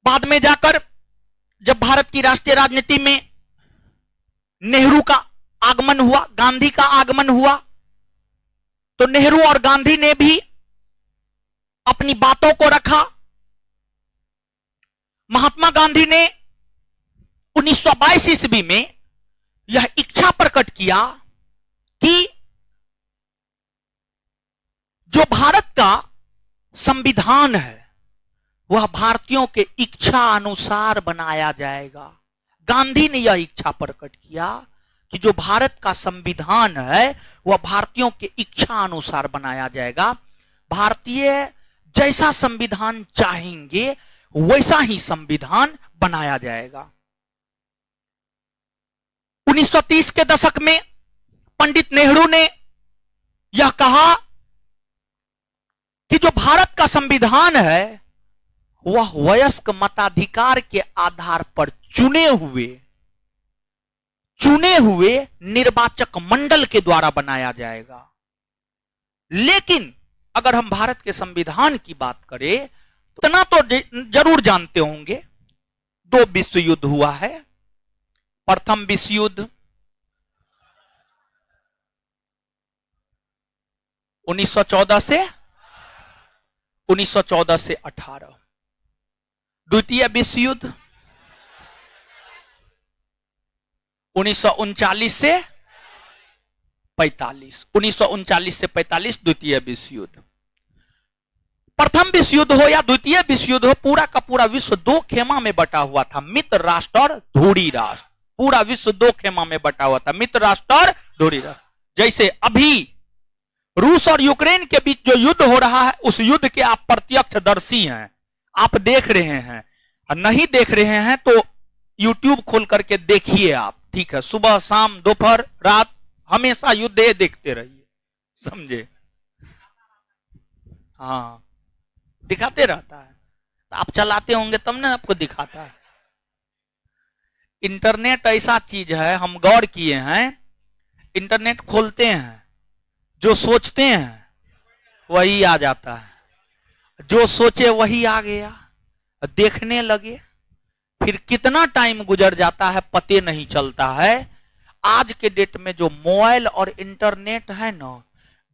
बाद में जाकर जब भारत की राष्ट्रीय राजनीति में नेहरू का आगमन हुआ, गांधी का आगमन हुआ, तो नेहरू और गांधी ने भी अपनी बातों को रखा। महात्मा गांधी ने 1922 ईस्वी में यह इच्छा प्रकट किया कि संविधान है वह भारतीयों के इच्छा अनुसार बनाया जाएगा। गांधी ने यह इच्छा प्रकट किया कि जो भारत का संविधान है वह भारतीयों के इच्छा अनुसार बनाया जाएगा। भारतीय जैसा संविधान चाहेंगे वैसा ही संविधान बनाया जाएगा। 1930 के दशक में पंडित नेहरू ने यह कहा कि जो भारत का संविधान है वह वयस्क मताधिकार के आधार पर चुने हुए निर्वाचक मंडल के द्वारा बनाया जाएगा। लेकिन अगर हम भारत के संविधान की बात करें तो इतना तो जरूर जानते होंगे, 2 विश्व युद्ध हुआ है। प्रथम विश्व युद्ध 1914 से 18, द्वितीय विश्व युद्ध 1939 से 45, 1939 से 45 द्वितीय विश्व युद्ध। प्रथम विश्व युद्ध हो या द्वितीय विश्व युद्ध हो, पूरा का पूरा विश्व 2 खेमा में बटा हुआ था, मित्र राष्ट्र और धुरी राष्ट्र। पूरा विश्व 2 खेमा में बटा हुआ था, मित्र राष्ट्र और धुरी राष्ट्र। जैसे अभी रूस और यूक्रेन के बीच जो युद्ध हो रहा है उस युद्ध के आप प्रत्यक्षदर्शी हैं, आप देख रहे हैं। नहीं देख रहे हैं तो यूट्यूब खोल करके देखिए आप, ठीक है। सुबह शाम दोपहर रात हमेशा युद्ध देखते रहिए, समझे। हाँ, दिखाते रहता है, तो आप चलाते होंगे तब ना आपको दिखाता है। इंटरनेट ऐसा चीज है, हम गौर किए हैं, इंटरनेट खोलते हैं, जो सोचते हैं वही आ जाता है, जो सोचे वही आ गया। देखने लगे, फिर कितना टाइम गुजर जाता है पते नहीं चलता है। आज के डेट में जो मोबाइल और इंटरनेट है ना,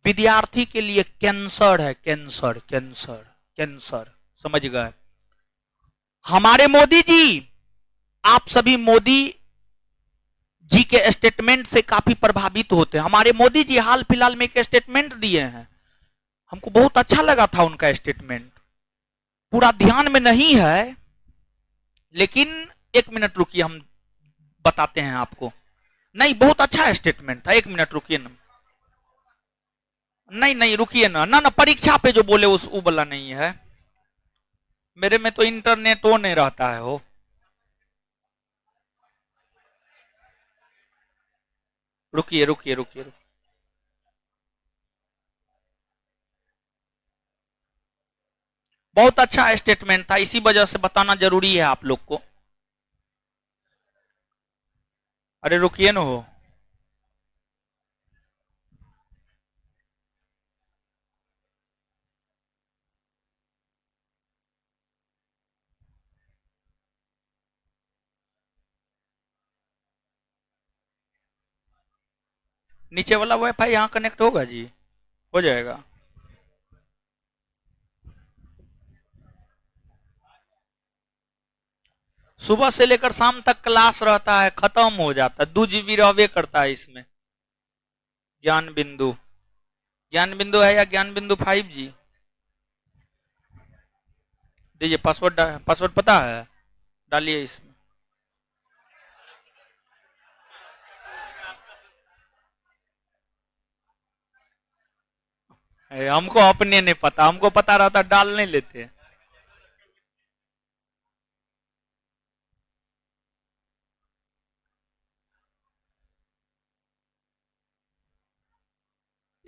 विद्यार्थी के लिए कैंसर है, कैंसर कैंसर कैंसर, समझ गए। हमारे मोदी जी, आप सभी मोदी जी के स्टेटमेंट से काफी प्रभावित होते हैं। हमारे मोदी जी हाल फिलहाल में एक स्टेटमेंट दिए हैं, हमको बहुत अच्छा लगा था उनका स्टेटमेंट। पूरा ध्यान में नहीं है, लेकिन 1 मिनट रुकिए, हम बताते हैं आपको। नहीं, बहुत अच्छा स्टेटमेंट था, 1 मिनट रुकिए ना। नहीं नहीं रुकिए ना, ना ना, परीक्षा पे जो बोले उस वो वाला नहीं है। मेरे में तो इंटरनेट वो नहीं रहता है वो। रुकिए रुकिए रुकिए। बहुत अच्छा स्टेटमेंट था, इसी वजह से बताना जरूरी है आप लोग को। अरे रुकिए ना हो। नीचे वाला वाईफाई यहाँ कनेक्ट होगा जी, हो जाएगा। सुबह से लेकर शाम तक क्लास रहता है, खत्म हो जाता है, 2 GB रहबे करता है इसमें। ज्ञान बिंदु, ज्ञान बिंदु है या ज्ञान बिंदु 5G? दीजिए पासवर्ड, पासवर्ड पता है, डालिए इसमें। हमको अपने नहीं पता, हमको पता रहता डाल नहीं लेते।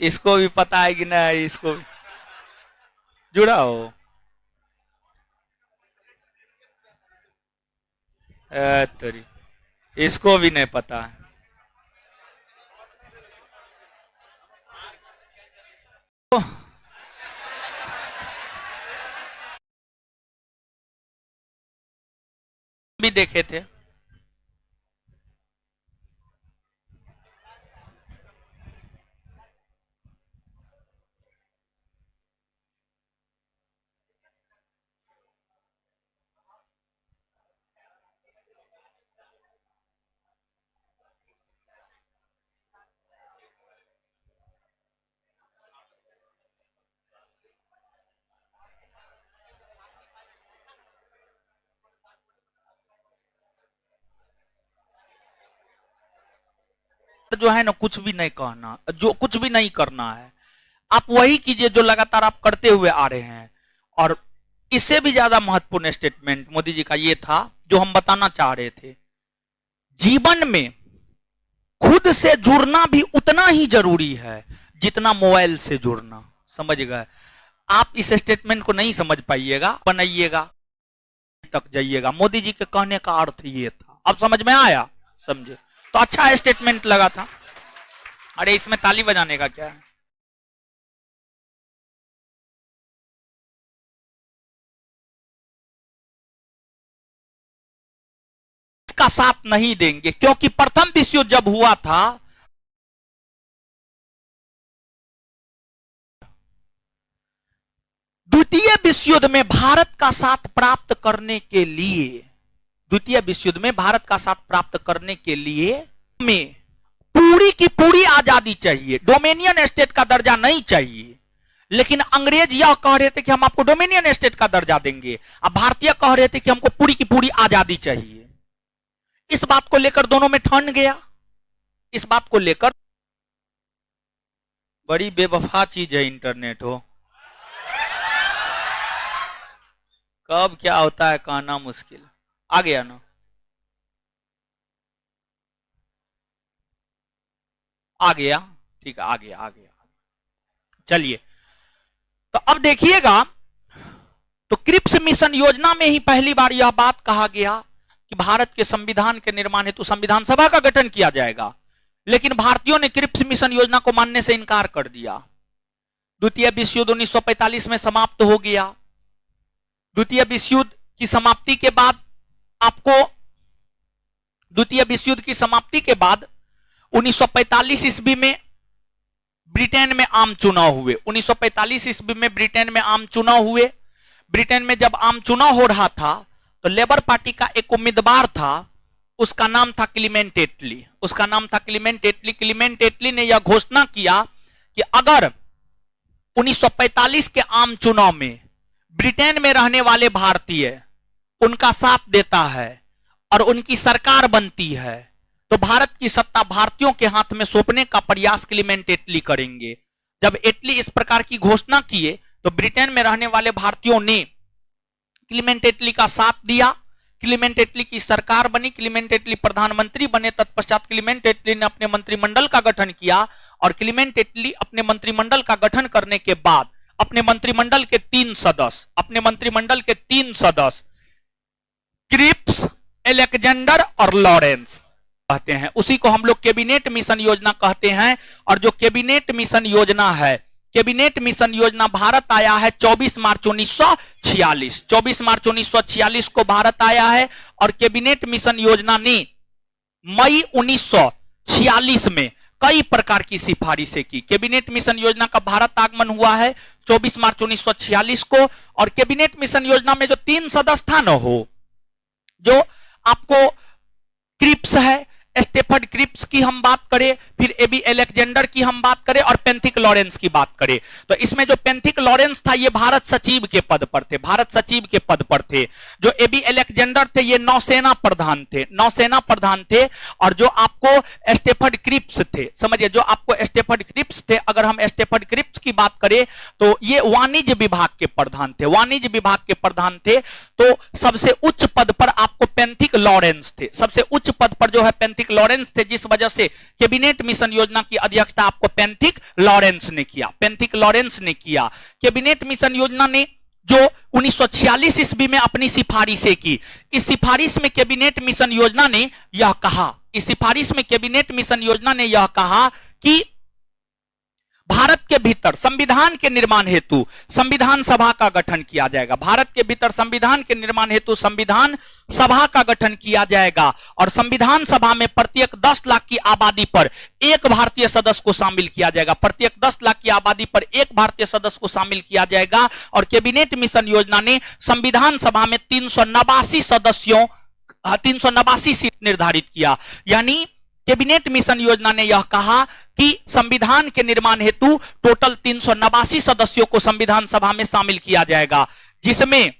इसको भी पता है कि नहीं, इसको जुड़ा हो। तरी इसको भी नहीं पता है। भी देखे थे। जो है ना कुछ भी नहीं कहना, जो कुछ भी नहीं करना है, आप वही कीजिए जो लगातार आप करते हुए आ रहे हैं। और इससे भी ज्यादा महत्वपूर्ण स्टेटमेंट मोदी जी का ये था जो हम बताना चाह रहे थे, जीवन में खुद से जुड़ना भी उतना ही जरूरी है जितना मोबाइल से जुड़ना। समझ गए? आप इस स्टेटमेंट को नहीं समझ पाइएगा, बनाइएगा तक जाइएगा। मोदी जी के कहने का अर्थ ये था। अब समझ में आया? समझे? तो अच्छा स्टेटमेंट लगा था। अरे इसमें ताली बजाने का क्या है? इसका साथ नहीं देंगे, क्योंकि प्रथम विश्व युद्ध जब हुआ था, द्वितीय विश्व युद्ध में भारत का साथ प्राप्त करने के लिए, द्वितीय विश्व युद्ध में भारत का साथ प्राप्त करने के लिए में पूरी की पूरी आजादी चाहिए, डोमिनियन स्टेट का दर्जा नहीं चाहिए। लेकिन अंग्रेज यह कह रहे थे कि हम आपको डोमिनियन स्टेट का दर्जा देंगे, अब भारतीय कह रहे थे कि हमको पूरी की पूरी आजादी चाहिए। इस बात को लेकर दोनों में ठन गया। इस बात को लेकर बड़ी बेवफा चीज है इंटरनेट हो, कब क्या होता है कहना मुश्किल। आ गया ना? आ गया? ठीक है, आ गया, आ गया। चलिए, तो अब देखिएगा, तो क्रिप्स मिशन योजना में ही पहली बार यह बात कहा गया कि भारत के संविधान के निर्माण हेतु संविधान सभा का गठन किया जाएगा। लेकिन भारतीयों ने क्रिप्स मिशन योजना को मानने से इनकार कर दिया। द्वितीय विश्व युद्ध 1945 में समाप्त हो गया। द्वितीय विश्व युद्ध की समाप्ति के बाद आपको, द्वितीय विश्व युद्ध की समाप्ति के बाद 1945 ईस्वी में ब्रिटेन में आम चुनाव हुए। 1945 ईस्वी में ब्रिटेन में आम चुनाव हुए। ब्रिटेन में जब आम चुनाव हो रहा था तो लेबर पार्टी का एक उम्मीदवार था, उसका नाम था क्लीमेंट एटली। उसका नाम था क्लीमेंट एटली। क्लीमेंट एटली ने यह घोषणा किया कि अगर 1945 के आम चुनाव में ब्रिटेन में रहने वाले भारतीय उनका साथ देता है और उनकी सरकार बनती है, तो भारत की सत्ता भारतीयों के हाथ में सौंपने का प्रयास क्लीमेंट एटली करेंगे। जब एटली इस प्रकार की घोषणा किए तो ब्रिटेन में रहने वाले भारतीयों ने क्लीमेंट एटली का साथ दिया। क्लीमेंट एटली की सरकार बनी, क्लीमेंट एटली प्रधानमंत्री बने। तत्पश्चात क्लीमेंट एटली ने अपने मंत्रिमंडल का गठन किया और क्लीमेंट एटली अपने मंत्रिमंडल का गठन करने के बाद अपने मंत्रिमंडल के तीन सदस्य क्रिप्स, अलेक्जेंडर और लॉरेंस कहते हैं, उसी को हम लोग कैबिनेट मिशन योजना कहते हैं। और जो कैबिनेट मिशन योजना है, कैबिनेट मिशन योजना भारत आया है 24 मार्च 1946। 24 मार्च 1946 को भारत आया है और कैबिनेट मिशन योजना ने मई 1946 में कई प्रकार की सिफारिशें की। कैबिनेट मिशन योजना का भारत आगमन हुआ है 24 मार्च 1946 को। और कैबिनेट मिशन योजना में जो तीन सदस्य था न हो, जो आपको क्रिप्स है, स्टेफर्ड क्रिप्स की हम बात करें, फिर एबी अलेक्जेंडर की हम बात करें और पेंथिक लॉरेंस की बात करें, तो इसमें जो पेंथिक लॉरेंस था ये भारत सचिव के पद पर थे, भारत सचिव के पद पर थे। जो एबी अलेक्जेंडर थे ये नौसेना प्रधान थे। और जो आपको स्टेफर्ड क्रिप्स थे, समझिए, जो आपको स्टेफर्ड क्रिप्स थे, अगर हम स्टेफर्ड क्रिप्स की बात करें तो ये वाणिज्य विभाग के प्रधान थे। तो सबसे उच्च पद पर आपको पेंथिक लॉरेंस थे, सबसे उच्च पद पर जो है पेंथिक लॉरेंस थे, जिस वजह से कैबिनेट मिशन योजना की अध्यक्षता आपको पेंथिक लॉरेंस ने किया। कैबिनेट मिशन योजना ने जो 1946 ईस्वी में अपनी सिफारिशें की, इस सिफारिश में कैबिनेट मिशन योजना ने यह कहा कि भारत के भीतर संविधान के निर्माण हेतु संविधान सभा का गठन किया जाएगा। भारत के भीतर संविधान के निर्माण हेतु संविधान सभा का गठन किया जाएगा और संविधान सभा में प्रत्येक 10 लाख की आबादी पर एक भारतीय सदस्य को शामिल किया जाएगा। प्रत्येक 10 लाख की आबादी पर एक भारतीय सदस्य को शामिल किया जाएगा। और कैबिनेट मिशन योजना ने संविधान सभा में 389 सीट निर्धारित किया। यानी कैबिनेट मिशन योजना ने यह कहा कि संविधान के निर्माण हेतु टोटल 389 सदस्यों को संविधान सभा में शामिल किया जाएगा, जिसमें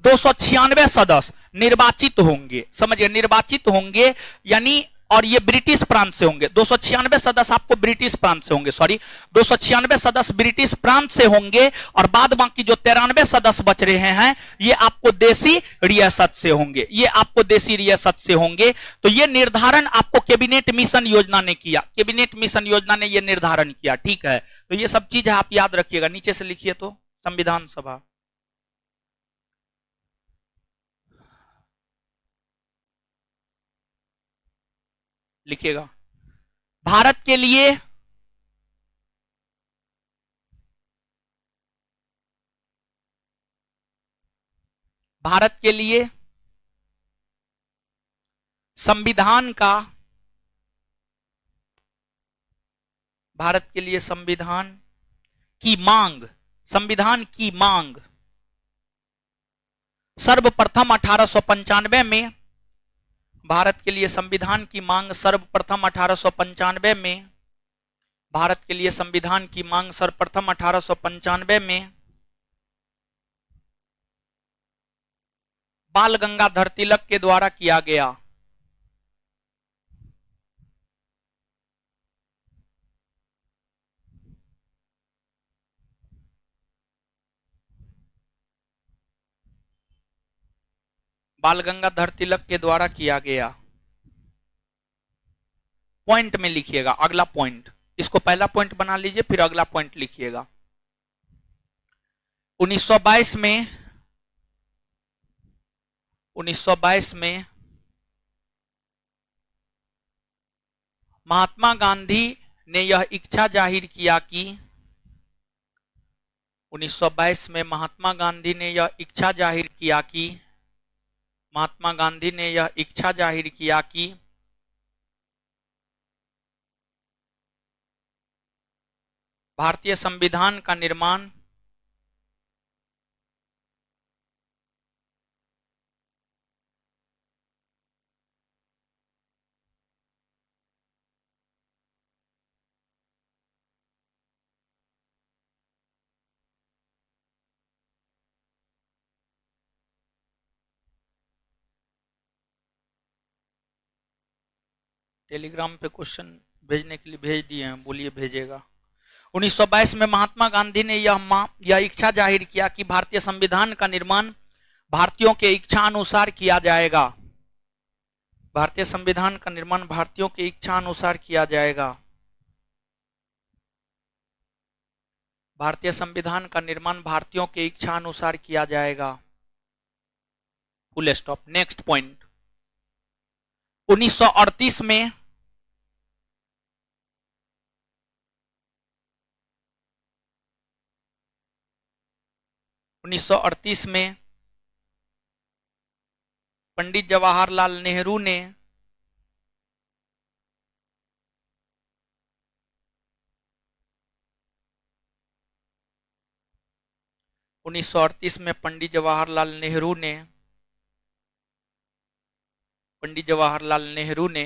296 सदस्य निर्वाचित होंगे, समझिए निर्वाचित होंगे यानी, और ये ब्रिटिश प्रांत से होंगे। 296 सदस्य आपको ब्रिटिश प्रांत से होंगे, सॉरी 296 सदस्य ब्रिटिश प्रांत से होंगे, और बाद बाकी जो 93 सदस्य बच रहे हैं ये आपको देसी रियासत से होंगे, ये आपको देसी रियासत से होंगे। तो ये निर्धारण आपको कैबिनेट मिशन योजना ने किया, कैबिनेट मिशन योजना ने ये निर्धारण किया, ठीक है। तो ये सब चीज आप याद रखिएगा, नीचे से लिखिए तो संविधान सभा, लिखिएगा भारत के लिए भारत के लिए संविधान का, भारत के लिए संविधान की मांग, संविधान की मांग सर्वप्रथम 1895 में, भारत के लिए संविधान की मांग सर्वप्रथम 1895 में, भारत के लिए संविधान की मांग सर्वप्रथम 1895 में बाल गंगाधर तिलक के द्वारा किया गया। बाल गंगाधर तिलक के द्वारा किया गया। पॉइंट में लिखिएगा अगला पॉइंट, इसको पहला पॉइंट बना लीजिए फिर अगला पॉइंट लिखिएगा। 1922 में 1922 में महात्मा गांधी ने यह इच्छा जाहिर किया कि 1922 में महात्मा गांधी ने यह इच्छा जाहिर किया कि महात्मा गांधी ने यह इच्छा जाहिर किया कि भारतीय संविधान का निर्माण टेलीग्राम पे क्वेश्चन भेजने के लिए भेज दिए हैं, बोलिए भेजेगा। 1922 में महात्मा गांधी ने यह इच्छा जाहिर किया कि भारतीय संविधान का निर्माण भारतीयों के इच्छा अनुसार किया जाएगा, भारतीय संविधान का निर्माण भारतीयों की इच्छा अनुसार किया जाएगा, भारतीय संविधान का निर्माण भारतीयों की इच्छा अनुसार किया जाएगा, फुल स्टॉप। नेक्स्ट पॉइंट, 1938 में पंडित जवाहरलाल नेहरू ने पंडित जवाहरलाल नेहरू ने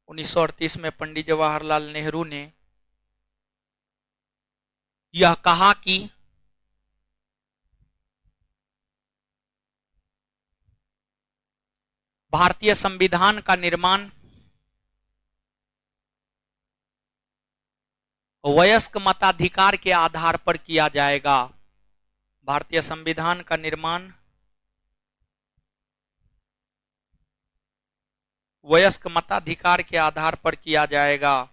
1938 में पंडित जवाहरलाल नेहरू ने यह कहा कि भारतीय संविधान का निर्माण वयस्क मताधिकार के आधार पर किया जाएगा, भारतीय संविधान का निर्माण वयस्क मताधिकार के आधार पर किया जाएगा,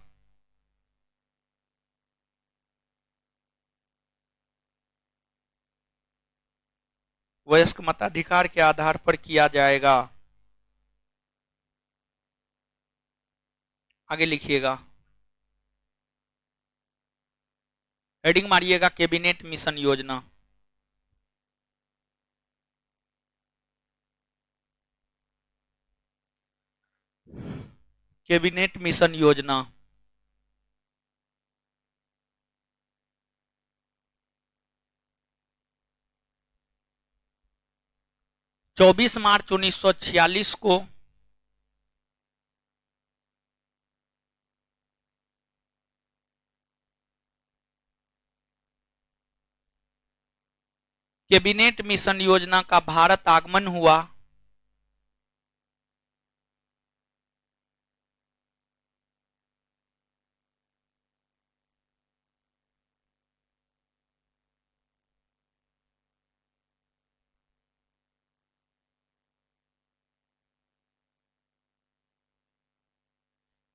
वयस्क मताधिकार के आधार पर किया जाएगा। आगे लिखिएगा, हेडिंग मारिएगा कैबिनेट मिशन योजना। कैबिनेट मिशन योजना, चौबीस मार्च 1946 को कैबिनेट मिशन योजना का भारत आगमन हुआ।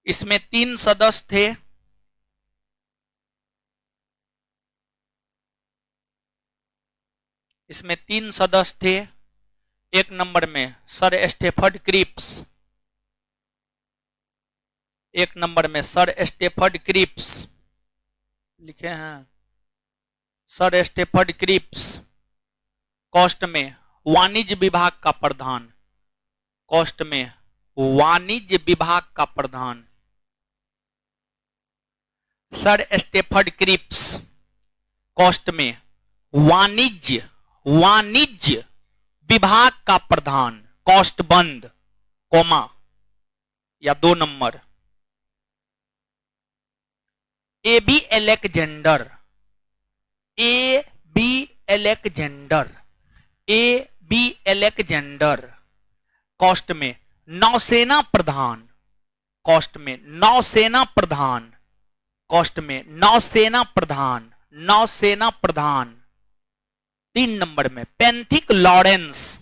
इसमें 3 सदस्य थे। इसमें 3 सदस्य थे। एक नंबर में सर स्टेफर्ड क्रिप्स। एक नंबर में सर स्टेफर्ड क्रिप्स लिखे हैं, सर स्टेफर्ड क्रिप्स। कॉस्ट में वाणिज्य विभाग का प्रधान। कॉस्ट में वाणिज्य विभाग का प्रधान सर स्टेफर्ड क्रिप्स। कॉस्ट में वाणिज्य विभाग का प्रधान, कॉस्ट बंद, कोमा या 2 number. A B Alexander. A B Alexander. A B Alexander. Coast में नौसेना प्रधान। कॉस्ट में नौसेना प्रधान। कॉस्ट में नौसेना प्रधान। नौसेना प्रधान। 3 नंबर में पेंथिक लॉरेंस।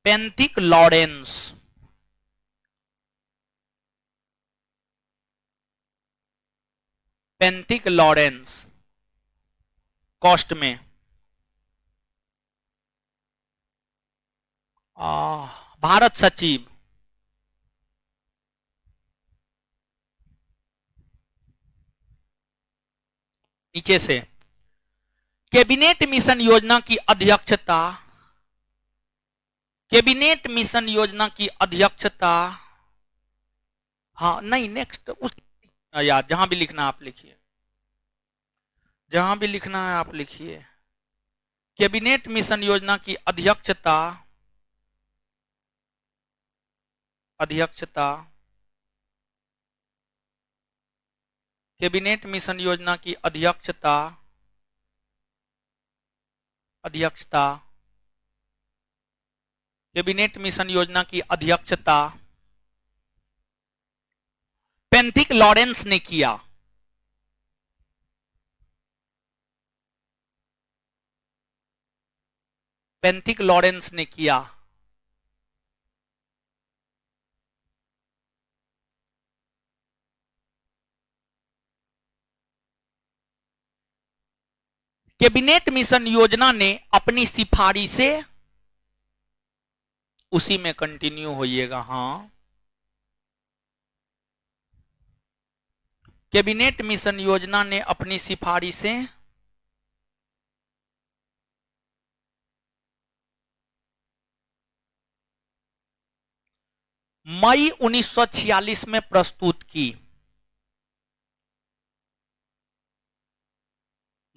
पेंथिक लॉरेंस। पेंथिक लॉरेंस। कॉस्ट में भारत सचिव। नीचे से कैबिनेट मिशन योजना की अध्यक्षता। कैबिनेट मिशन योजना की अध्यक्षता, हाँ नहीं नेक्स्ट उस यार जहां भी लिखना आप लिखिए, जहां भी लिखना है आप लिखिए। कैबिनेट मिशन योजना की अध्यक्षता कैबिनेट मिशन योजना की अध्यक्षता कैबिनेट मिशन योजना की अध्यक्षता पेंथिक लॉरेंस ने किया। पेंथिक लॉरेंस ने किया। कैबिनेट मिशन योजना ने अपनी सिफारिशें, उसी में कंटिन्यू होइएगा। हाँ, कैबिनेट मिशन योजना ने अपनी सिफारिशें मई 1946 में प्रस्तुत की।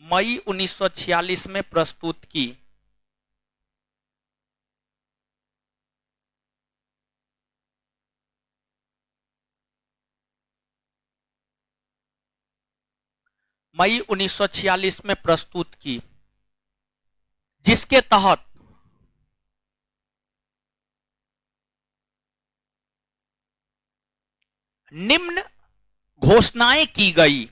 मई 1946 में प्रस्तुत की। मई 1946 में प्रस्तुत की, जिसके तहत निम्न घोषणाएं की गई।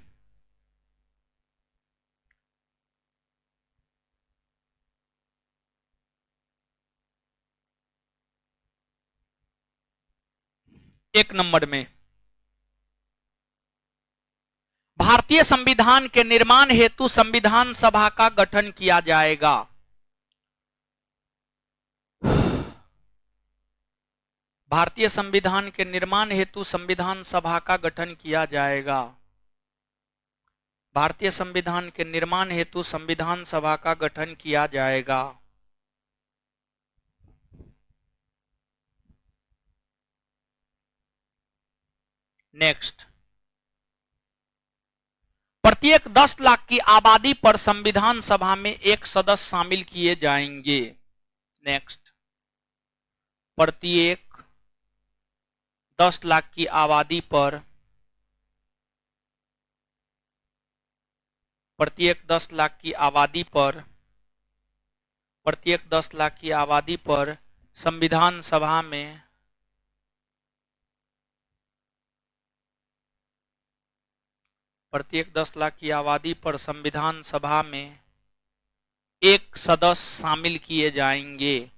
एक नंबर में भारतीय संविधान के निर्माण हेतु संविधान सभा का गठन किया जाएगा। भारतीय संविधान के निर्माण हेतु संविधान सभा का गठन किया जाएगा। भारतीय संविधान के निर्माण हेतु संविधान सभा का गठन किया जाएगा। नेक्स्ट, प्रत्येक 10 लाख की आबादी पर संविधान सभा में एक सदस्य शामिल किए जाएंगे। नेक्स्ट, प्रत्येक 10 लाख की आबादी पर प्रत्येक 10 लाख की आबादी पर, प्रत्येक 10 लाख की आबादी पर संविधान सभा में प्रत्येक 10 लाख की आबादी पर संविधान सभा में एक सदस्य शामिल किए जाएंगे।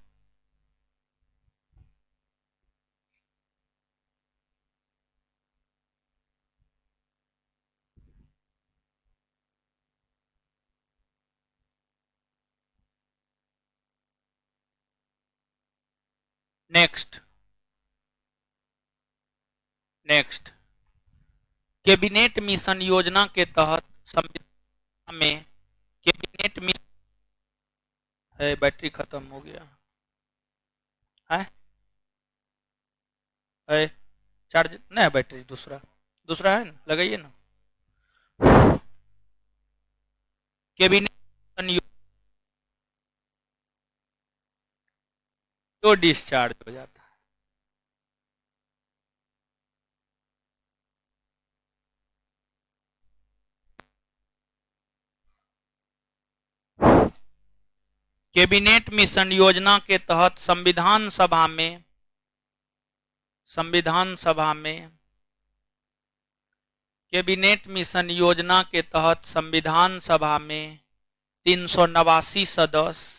नेक्स्ट नेक्स्ट कैबिनेट मिशन योजना के तहत संविधान में कैबिनेट मिशन है। बैटरी खत्म हो गया है चार्ज नहीं है, बैटरी दूसरा दूसरा है ना, लगाइए ना। कैबिनेट मिशन तो डिस्चार्ज हो जाता है। कैबिनेट मिशन योजना के तहत संविधान सभा में कैबिनेट मिशन योजना के तहत संविधान सभा में 389 सदस्य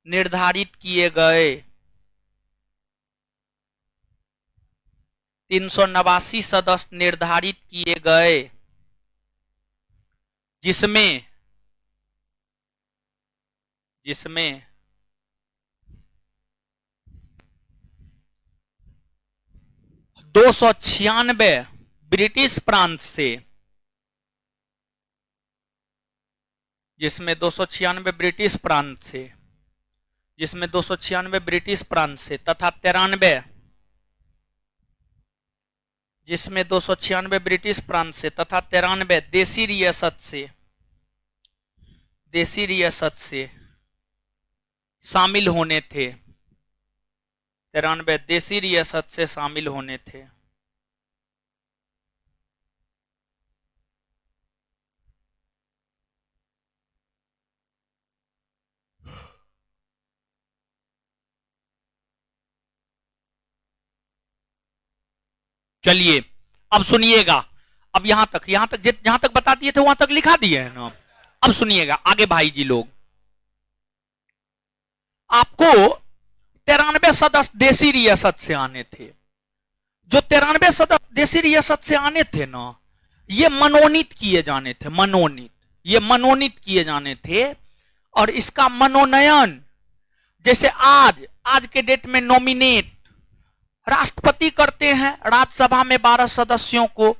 निर्धारित किए गए। 389 सदस्य निर्धारित किए गए, जिसमें 296 ब्रिटिश प्रांत से, जिसमें 296 ब्रिटिश प्रांत से तथा 93 जिसमें 296 ब्रिटिश प्रांत से तथा 93 देसी रियासत से शामिल होने थे। 93 देसी रियासत से शामिल होने थे। चलिए अब सुनिएगा। अब यहां तक बता दिए थे वहां तक लिखा दिए है ना। अब सुनिएगा आगे भाई जी लोग, आपको 93 सदस्य देसी रियासत से आने थे। जो 93 सदस्य देसी रियासत से आने थे ना, ये मनोनीत किए जाने थे। और इसका मनोनयन जैसे आज के डेट में नॉमिनेट राष्ट्रपति करते हैं राज्यसभा में 12 सदस्यों को,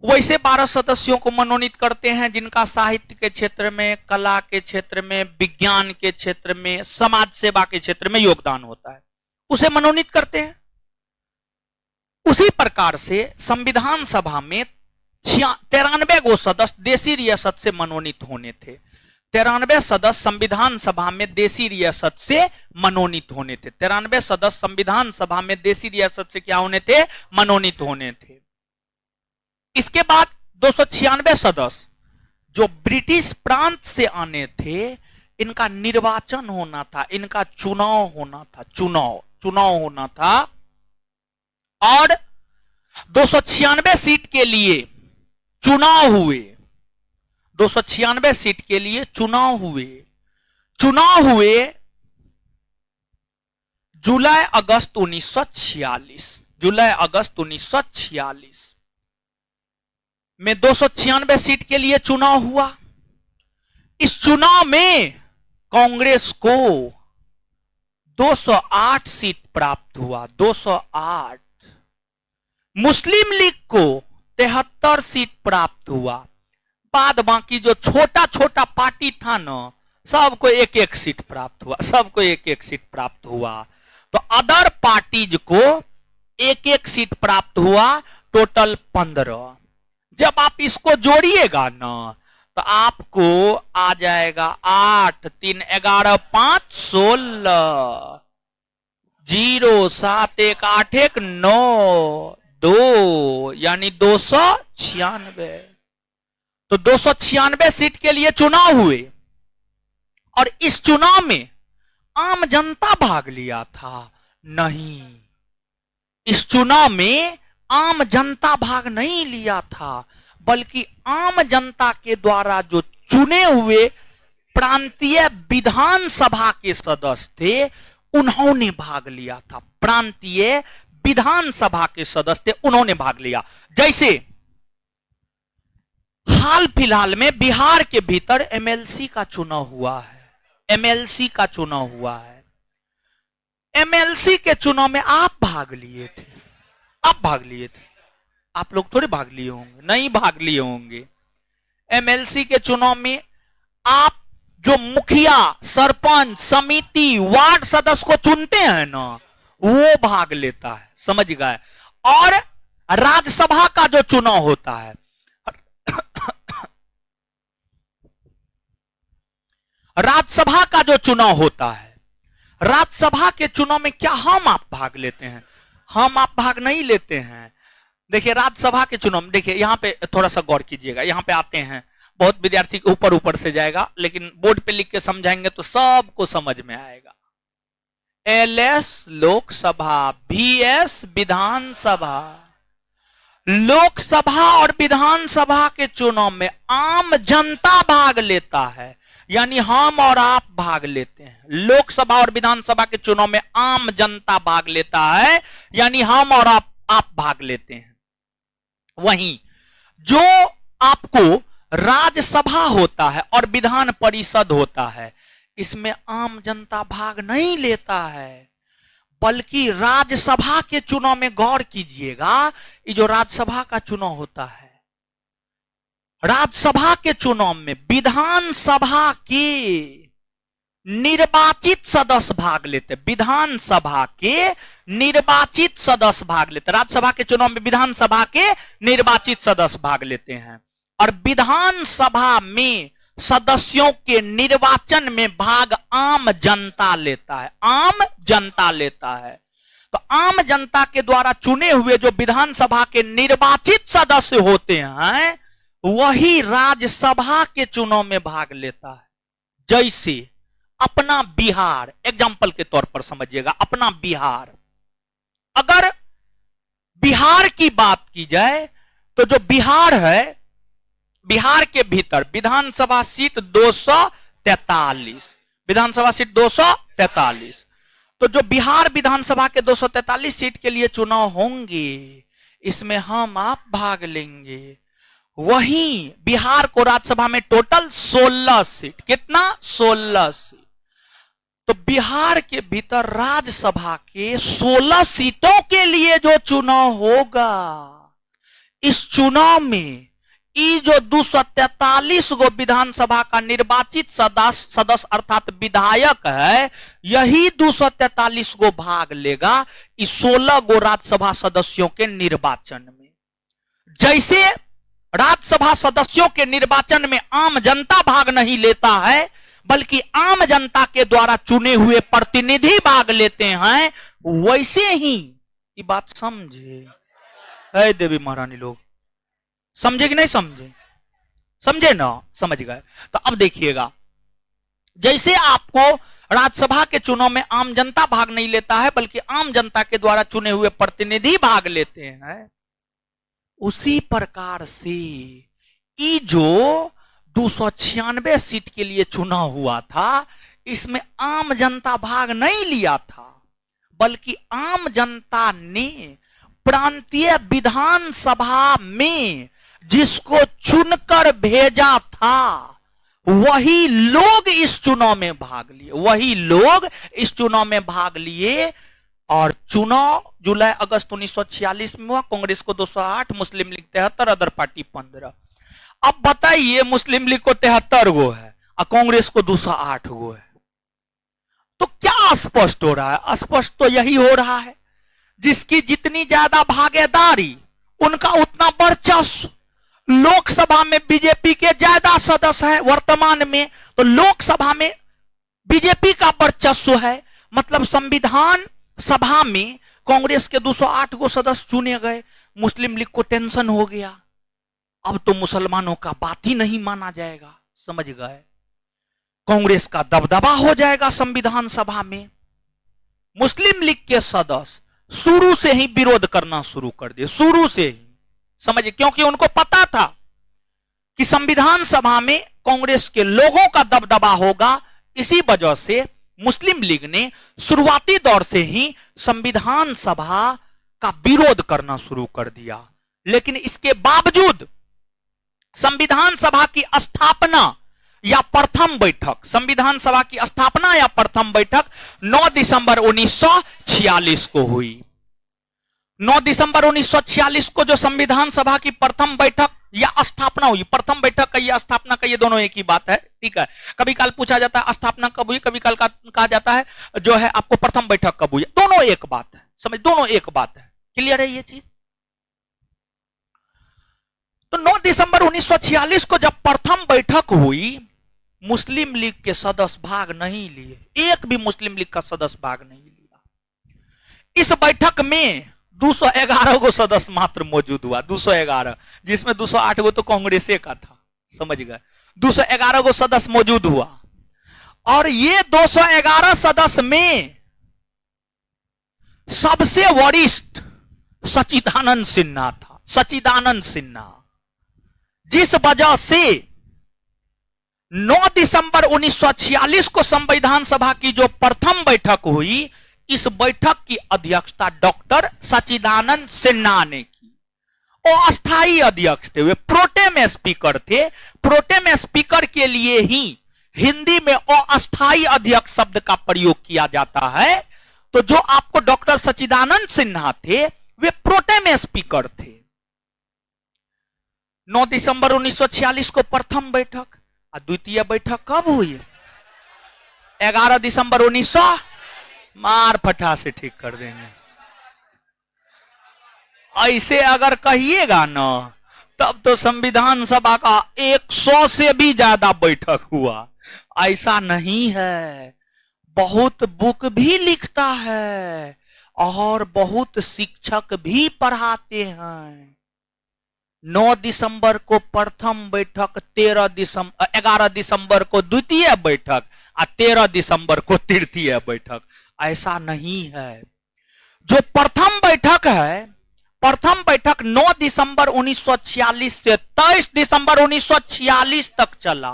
वैसे 12 सदस्यों को मनोनीत करते हैं जिनका साहित्य के क्षेत्र में, कला के क्षेत्र में, विज्ञान के क्षेत्र में, समाज सेवा के क्षेत्र में योगदान होता है, उसे मनोनीत करते हैं। उसी प्रकार से संविधान सभा में 93 गो सदस्य देसी रियासत से मनोनीत होने थे। 93 सदस्य संविधान सभा में देसी रियासत से मनोनीत होने थे। 93 सदस्य संविधान सभा में देसी रियासत से क्या होने थे? मनोनीत होने थे। इसके बाद 296 सदस्य जो ब्रिटिश प्रांत से आने थे, इनका निर्वाचन होना था, इनका चुनाव होना था। और 296 सीट के लिए चुनाव हुए। 296 सीट के लिए चुनाव हुए जुलाई अगस्त 1946 में 296 सीट के लिए चुनाव हुआ। इस चुनाव में कांग्रेस को 208 सीट प्राप्त हुआ, 208। मुस्लिम लीग को 73 सीट प्राप्त हुआ। बाद बाकी जो छोटा छोटा पार्टी था ना, सबको एक एक सीट प्राप्त हुआ। तो अदर पार्टीज को एक एक सीट प्राप्त हुआ, टोटल 15। जब आप इसको जोड़िएगा ना तो आपको आ जाएगा 8 3 11 5 16 0 7 1 8 1 9 2 यानी 296। तो 296 सीट के लिए चुनाव हुए और इस चुनाव में आम जनता भाग लिया था? नहीं, इस चुनाव में आम जनता भाग नहीं लिया था, बल्कि आम जनता के द्वारा जो चुने हुए प्रांतीय विधानसभा के सदस्य थे उन्होंने भाग लिया था। प्रांतीय विधानसभा के सदस्य थे, उन्होंने भाग लिया। जैसे हाल फिलहाल में बिहार के भीतर एमएलसी का चुनाव हुआ है। एमएलसी का चुनाव हुआ है। एमएलसी के चुनाव में आप भाग लिए थे। आप भाग लिए थे। आप लोग थोड़े भाग लिए होंगे, नहीं भाग लिए होंगे। एमएलसी के चुनाव में आप जो मुखिया, सरपंच, समिति, वार्ड सदस्य को चुनते हैं ना, वो भाग लेता है। समझ गए? और राज्यसभा का जो चुनाव होता है, राज्यसभा का जो चुनाव होता है, राज्यसभा के चुनाव में क्या हम आप भाग लेते हैं? हम आप भाग नहीं लेते हैं। देखिए राज्यसभा के चुनाव में, देखिए यहां पे थोड़ा सा गौर कीजिएगा। यहां पे आते हैं, बहुत विद्यार्थी ऊपर ऊपर से जाएगा, लेकिन बोर्ड पे लिख के समझाएंगे तो सबको समझ में आएगा। एलएस लोकसभा, बीएस विधानसभा। लोकसभा और विधानसभा के चुनाव में आम जनता भाग लेता है, यानी हम और आप भाग लेते हैं। लोकसभा और विधानसभा के चुनाव में आम जनता भाग लेता है, यानी हम और आप भाग लेते हैं। वहीं जो आपको राज्यसभा होता है और विधान परिषद होता है, इसमें आम जनता भाग नहीं लेता है, बल्कि राज्यसभा के चुनाव में गौर कीजिएगा। ये जो राज्यसभा का चुनाव होता है, राज्यसभा के चुनाव में विधानसभा के निर्वाचित सदस्य भाग लेते। विधानसभा के निर्वाचित सदस्य भाग लेते। राज्यसभा के चुनाव में विधानसभा के निर्वाचित सदस्य भाग लेते हैं, और विधानसभा में सदस्यों के निर्वाचन में भाग आम जनता लेता है। आम जनता लेता है। तो आम जनता के द्वारा चुने हुए जो विधानसभा के निर्वाचित सदस्य होते हैं, वही राज्यसभा के चुनाव में भाग लेता है। जैसे अपना बिहार, एग्जाम्पल के तौर पर समझिएगा, अपना बिहार, अगर बिहार की बात की जाए तो जो बिहार है, बिहार के भीतर विधानसभा सीट 243, विधानसभा सीट 243। तो जो बिहार विधानसभा के 243 सीट के लिए चुनाव होंगे, इसमें हम आप भाग लेंगे। वहीं बिहार को राज्यसभा में टोटल 16 सीट, कितना? 16 सीट। तो बिहार के भीतर राज्यसभा के 16 सीटों के लिए जो चुनाव होगा, इस चुनाव में ये जो 243 गो विधानसभा का निर्वाचित सदस्य अर्थात विधायक है, यही 243 गो भाग लेगा इस 16 गो राज्यसभा सदस्यों के निर्वाचन में। जैसे राज्यसभा सदस्यों के निर्वाचन में आम जनता भाग नहीं लेता है, बल्कि आम जनता के द्वारा चुने हुए प्रतिनिधि भाग लेते हैं, वैसे ही ये बात समझे है देवी महारानी लोग? समझे कि नहीं समझे? समझे ना? समझ गए। तो अब देखिएगा, जैसे आपको राज्यसभा के चुनाव में आम जनता भाग नहीं लेता है, बल्कि आम जनता के द्वारा चुने हुए प्रतिनिधि भाग लेते हैं, उसी प्रकार से ये जो 296 सीट के लिए चुनाव हुआ था, इसमें आम जनता भाग नहीं लिया था, बल्कि आम जनता ने प्रांतीय विधानसभा में जिसको चुनकर भेजा था, वही लोग इस चुनाव में भाग लिए। वही लोग इस चुनाव में भाग लिए, और चुनाव जुलाई अगस्त 1946 में हुआ। कांग्रेस को 208, मुस्लिम लीग 73, अदर पार्टी 15। अब बताइए, मुस्लिम लीग को 73 गो है और कांग्रेस को 208 गो है, तो क्या स्पष्ट हो रहा है? स्पष्ट तो यही हो रहा है, जिसकी जितनी ज्यादा भागीदारी उनका उतना वर्चस्व। लोकसभा में बीजेपी के ज्यादा सदस्य हैं वर्तमान में, तो लोकसभा में बीजेपी का वर्चस्व है, मतलब संविधान सभा में कांग्रेस के 208 गो सदस्य चुने गए, मुस्लिम लीग को टेंशन हो गया, अब तो मुसलमानों का बात ही नहीं माना जाएगा, समझ गए, कांग्रेस का दबदबा हो जाएगा संविधान सभा में। मुस्लिम लीग के सदस्य शुरू से ही विरोध करना शुरू कर दिए, शुरू से ही, समझिए, क्योंकि उनको पता था कि संविधान सभा में कांग्रेस के लोगों का दबदबा होगा। इसी वजह से मुस्लिम लीग ने शुरुआती दौर से ही संविधान सभा का विरोध करना शुरू कर दिया। लेकिन इसके बावजूद संविधान सभा की स्थापना या प्रथम बैठक, संविधान सभा की स्थापना या प्रथम बैठक 9 दिसंबर 1946 को हुई। 9 दिसंबर 1946 को जो संविधान सभा की प्रथम बैठक या स्थापना हुई, प्रथम बैठक का या स्थापना का ये दोनों एक ही बात है, ठीक है। कभी काल पूछा जाता है स्थापना कब हुई, कभी काल कहा जाता है जो है आपको प्रथम बैठक कब हुई, दोनों एक बात है, समझ, दोनों एक बात है, क्लियर है ये चीज। तो 9 दिसंबर 1946 को जब प्रथम बैठक हुई, मुस्लिम लीग के सदस्य भाग नहीं लिए, एक भी मुस्लिम लीग का सदस्य भाग नहीं लिया। इस बैठक में 211 गो सदस्य मात्र मौजूद हुआ, 211, जिसमें 208 गो तो कांग्रेस का था, समझ गए, 211 गो सदस्य मौजूद हुआ। और ये 211 सदस्य में सबसे वरिष्ठ सच्चिदानंद सिन्हा था, सच्चिदानंद सिन्हा, जिस वजह से 9 दिसंबर 1946 को संविधान सभा की जो प्रथम बैठक हुई, इस बैठक की अध्यक्षता डॉक्टर सच्चिदानंद सिन्हा ने की। वो अस्थायी अध्यक्ष थे, वे प्रोटेम स्पीकर थे। प्रोटेम स्पीकर के लिए ही हिंदी में अस्थायी अध्यक्ष शब्द का प्रयोग किया जाता है। तो जो आपको डॉक्टर सच्चिदानंद सिन्हा थे, वे प्रोटेम स्पीकर थे। 9 दिसंबर 1946 को प्रथम बैठक, और द्वितीय बैठक कब हुई? 11 दिसंबर 1900, मार फटा से ठीक कर देंगे। ऐसे अगर कहिएगा ना, तब तो संविधान सभा का 100 से भी ज्यादा बैठक हुआ। ऐसा नहीं है, बहुत बुक भी लिखता है और बहुत शिक्षक भी पढ़ाते हैं। 9 दिसंबर को प्रथम बैठक, 11 दिसंबर को द्वितीय बैठक और 13 दिसंबर को तृतीय बैठक। ऐसा नहीं है। जो प्रथम बैठक है, प्रथम बैठक 9 दिसंबर 1946 से 23 दिसंबर 1946 तक चला।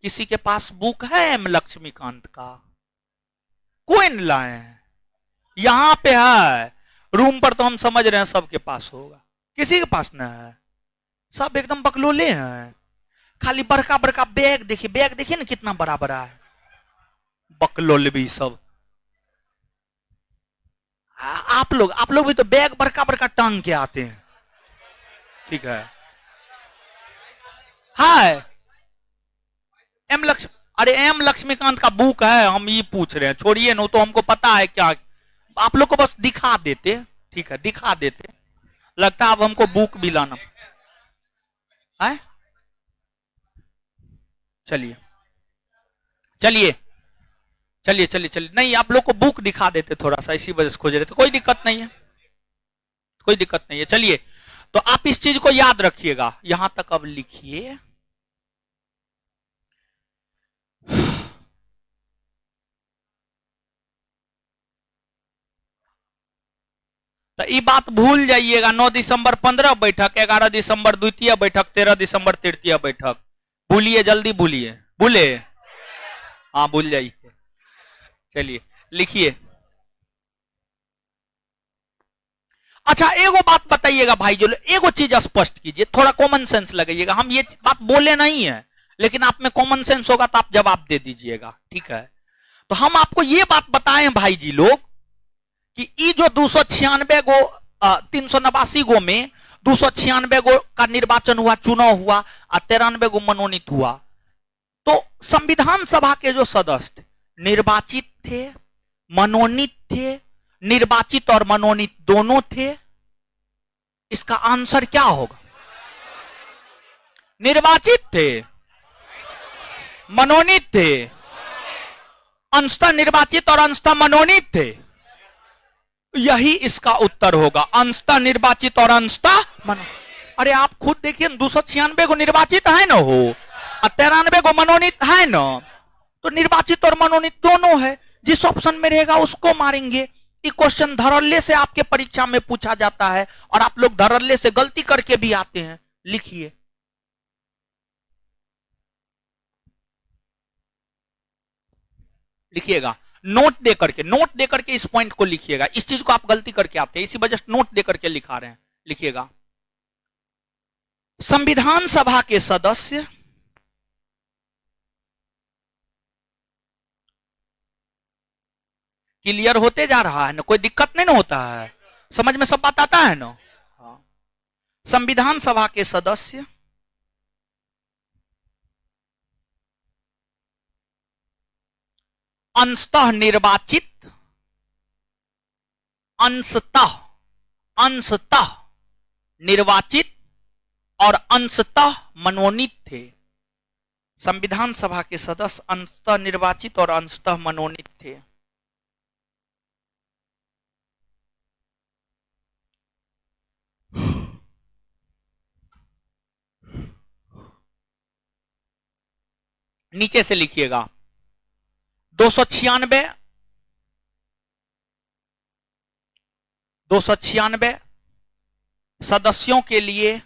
किसी के पास बुक है एम लक्ष्मीकांत का? कोई नहीं लाए हैं, यहां पे है रूम पर, तो हम समझ रहे हैं सबके पास होगा। किसी के पास न है, सब एकदम बकलोले हैं। खाली बड़का बड़का बैग देखिए, बैग देखिए ना कितना बड़ा बड़ा है, बकलोले भी सब। आप लोग भी तो बैग बड़का बड़का टांग के आते हैं, ठीक है। हाय अरे एम लक्ष्मीकांत का बुक है, हम ये पूछ रहे हैं, छोड़िए ना, तो हमको पता है क्या, आप लोग को बस दिखा देते, ठीक है, दिखा देते। लगता है अब हमको बुक भी लाना है। चलिए चलिए चलिए चलिए चलिए, नहीं आप लोग को बुक दिखा देते थोड़ा सा, इसी वजह से खोज रहे थे। कोई दिक्कत नहीं है, कोई दिक्कत नहीं है। चलिए, तो आप इस चीज को याद रखिएगा, यहां तक अब लिखिए। तो ये बात भूल जाइएगा। 9 दिसंबर 15 बैठक, 11 दिसंबर द्वितीय बैठक, 13 दिसंबर तृतीय बैठक। भूलिए, जल्दी भूलिए, भूले, हाँ भूल जाइए। चलिए लिखिए। अच्छा, एगो बात बताइएगा भाई, जो एगो चीज स्पष्ट कीजिए, थोड़ा कॉमन सेंस लगाइएगा। हम ये बात बोले नहीं है, लेकिन आप में कॉमन सेंस होगा तो आप जवाब दे दीजिएगा, ठीक है। तो हम आपको ये बात बताएं भाई जी लोग, कि ये जो 296 गो 389 गो में 296 गो का निर्वाचन हुआ, चुनाव हुआ, और 93 गो मनोनीत हुआ। तो संविधान सभा के जो सदस्य थे, निर्वाचित थे, मनोनीत थे, निर्वाचित और मनोनीत दोनों थे। इसका आंसर क्या होगा? निर्वाचित थे, मनोनीत थे, अंशतः निर्वाचित और अंशतः मनोनीत थे। यही इसका उत्तर होगा, अंशतः निर्वाचित और अंशतः अरे आप खुद देखिए, 296 को निर्वाचित है ना हो और 93 को मनोनीत है ना, तो निर्वाचित और मनोनीत दोनों है, जिस ऑप्शन में रहेगा उसको मारेंगे। ये क्वेश्चन धड़ल्ले से आपके परीक्षा में पूछा जाता है और आप लोग धड़ल्ले से गलती करके भी आते हैं। लिखिए, लिखिएगा, नोट दे करके इस पॉइंट को लिखिएगा। इस चीज को आप गलती करके आते हैं, इसी वजह से नोट दे करके लिखा रहे हैं। लिखिएगा, संविधान सभा के सदस्य क्लियर होते जा रहा है ना, कोई दिक्कत नहीं ना होता है, समझ में सब बात आता है ना। हाँ। संविधान सभा के सदस्य अंशतः निर्वाचित, अंशतः अंशतः निर्वाचित और अंशतः मनोनीत थे। संविधान सभा के सदस्य अंशतः निर्वाचित और अंशतः मनोनीत थे। नीचे से लिखिएगा, 296 सदस्यों के लिए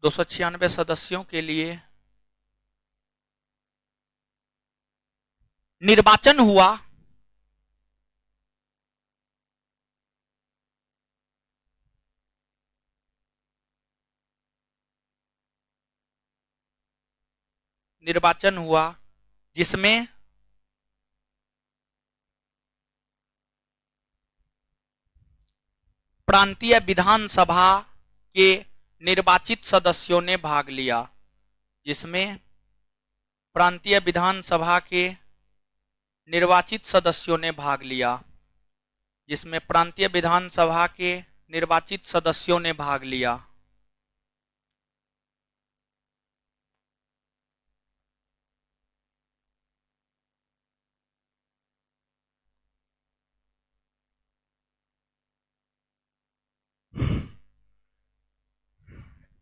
दो सौ छियानवे सदस्यों के लिए निर्वाचन हुआ, जिसमें प्रांतीय विधानसभा के निर्वाचित सदस्यों ने भाग लिया, जिसमें प्रांतीय विधानसभा के निर्वाचित सदस्यों ने भाग लिया, जिसमें प्रांतीय विधानसभा के निर्वाचित सदस्यों ने भाग लिया।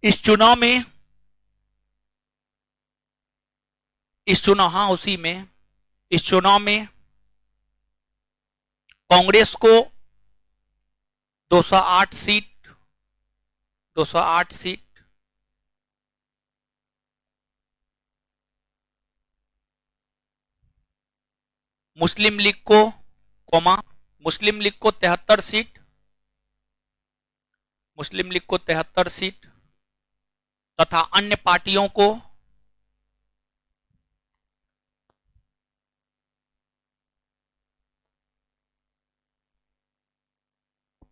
इस चुनाव में कांग्रेस को 208 सीट, मुस्लिम लीग को 73 सीट, तथा अन्य पार्टियों को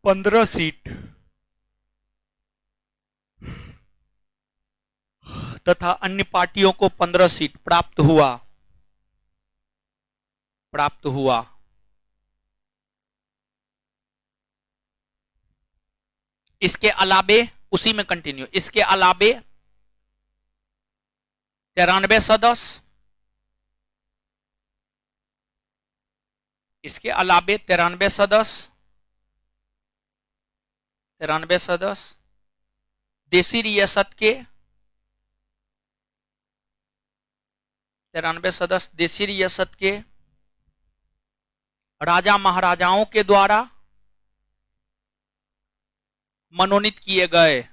15 सीट प्राप्त हुआ। इसके अलावे उसी में कंटिन्यू, इसके अलावे 93 सदस्य, देशी रियासत के 93 सदस्य देशी रियासत के राजा महाराजाओं के द्वारा मनोनीत किए गए।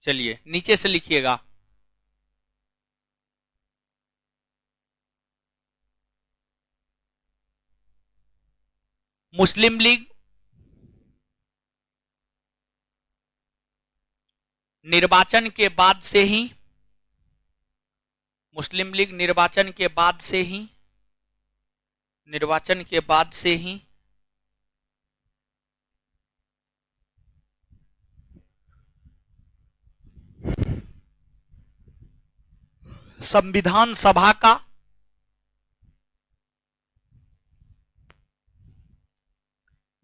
चलिए नीचे से लिखिएगा, मुस्लिम लीग निर्वाचन के बाद से ही मुस्लिम लीग निर्वाचन के बाद से ही संविधान सभा का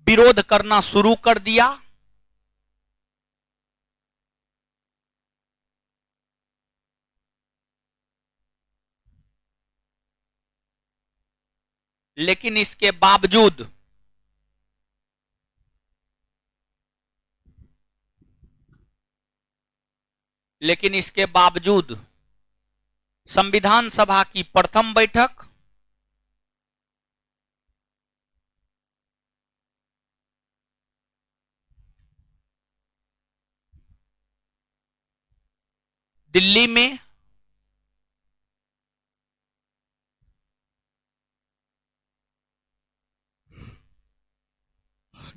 विरोध करना शुरू कर दिया। लेकिन इसके बावजूद संविधान सभा की प्रथम बैठक दिल्ली में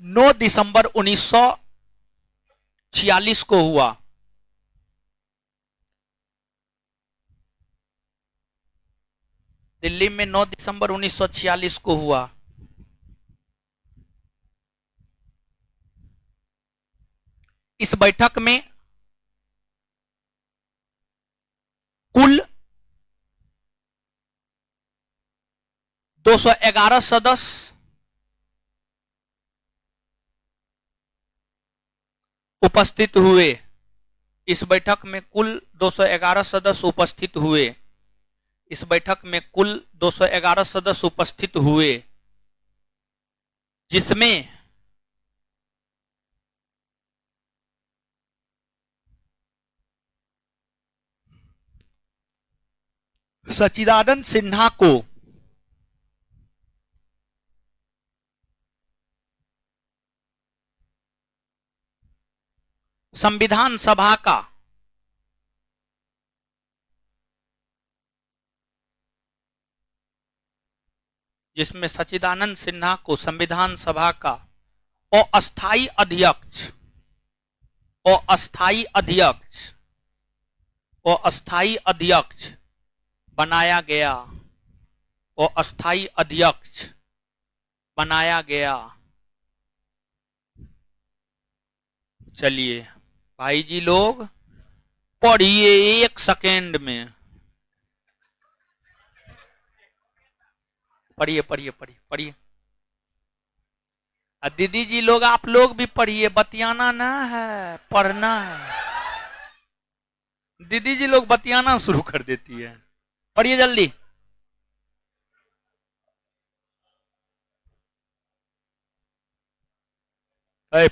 9 दिसंबर 1946 को हुआ। दिल्ली में 9 दिसंबर 1946 को हुआ। इस बैठक में कुल 211 सदस्य उपस्थित हुए। इस बैठक में कुल 211 सदस्य उपस्थित हुए। इस बैठक में कुल 211 सदस्य उपस्थित हुए, जिसमें सच्चिदानंद सिन्हा को संविधान सभा का जिसमें सच्चिदानंद सिन्हा को संविधान सभा का अस्थायी अध्यक्ष बनाया गया। अस्थायी अध्यक्ष बनाया गया। चलिए भाई जी लोग पढ़िए 1 सेकेंड में। पढ़िए। दीदी जी लोग आप लोग भी पढ़िए, बतियाना ना है, पढ़ना है। दीदी जी लोग बतियाना शुरू कर देती है। पढ़िए जल्दी।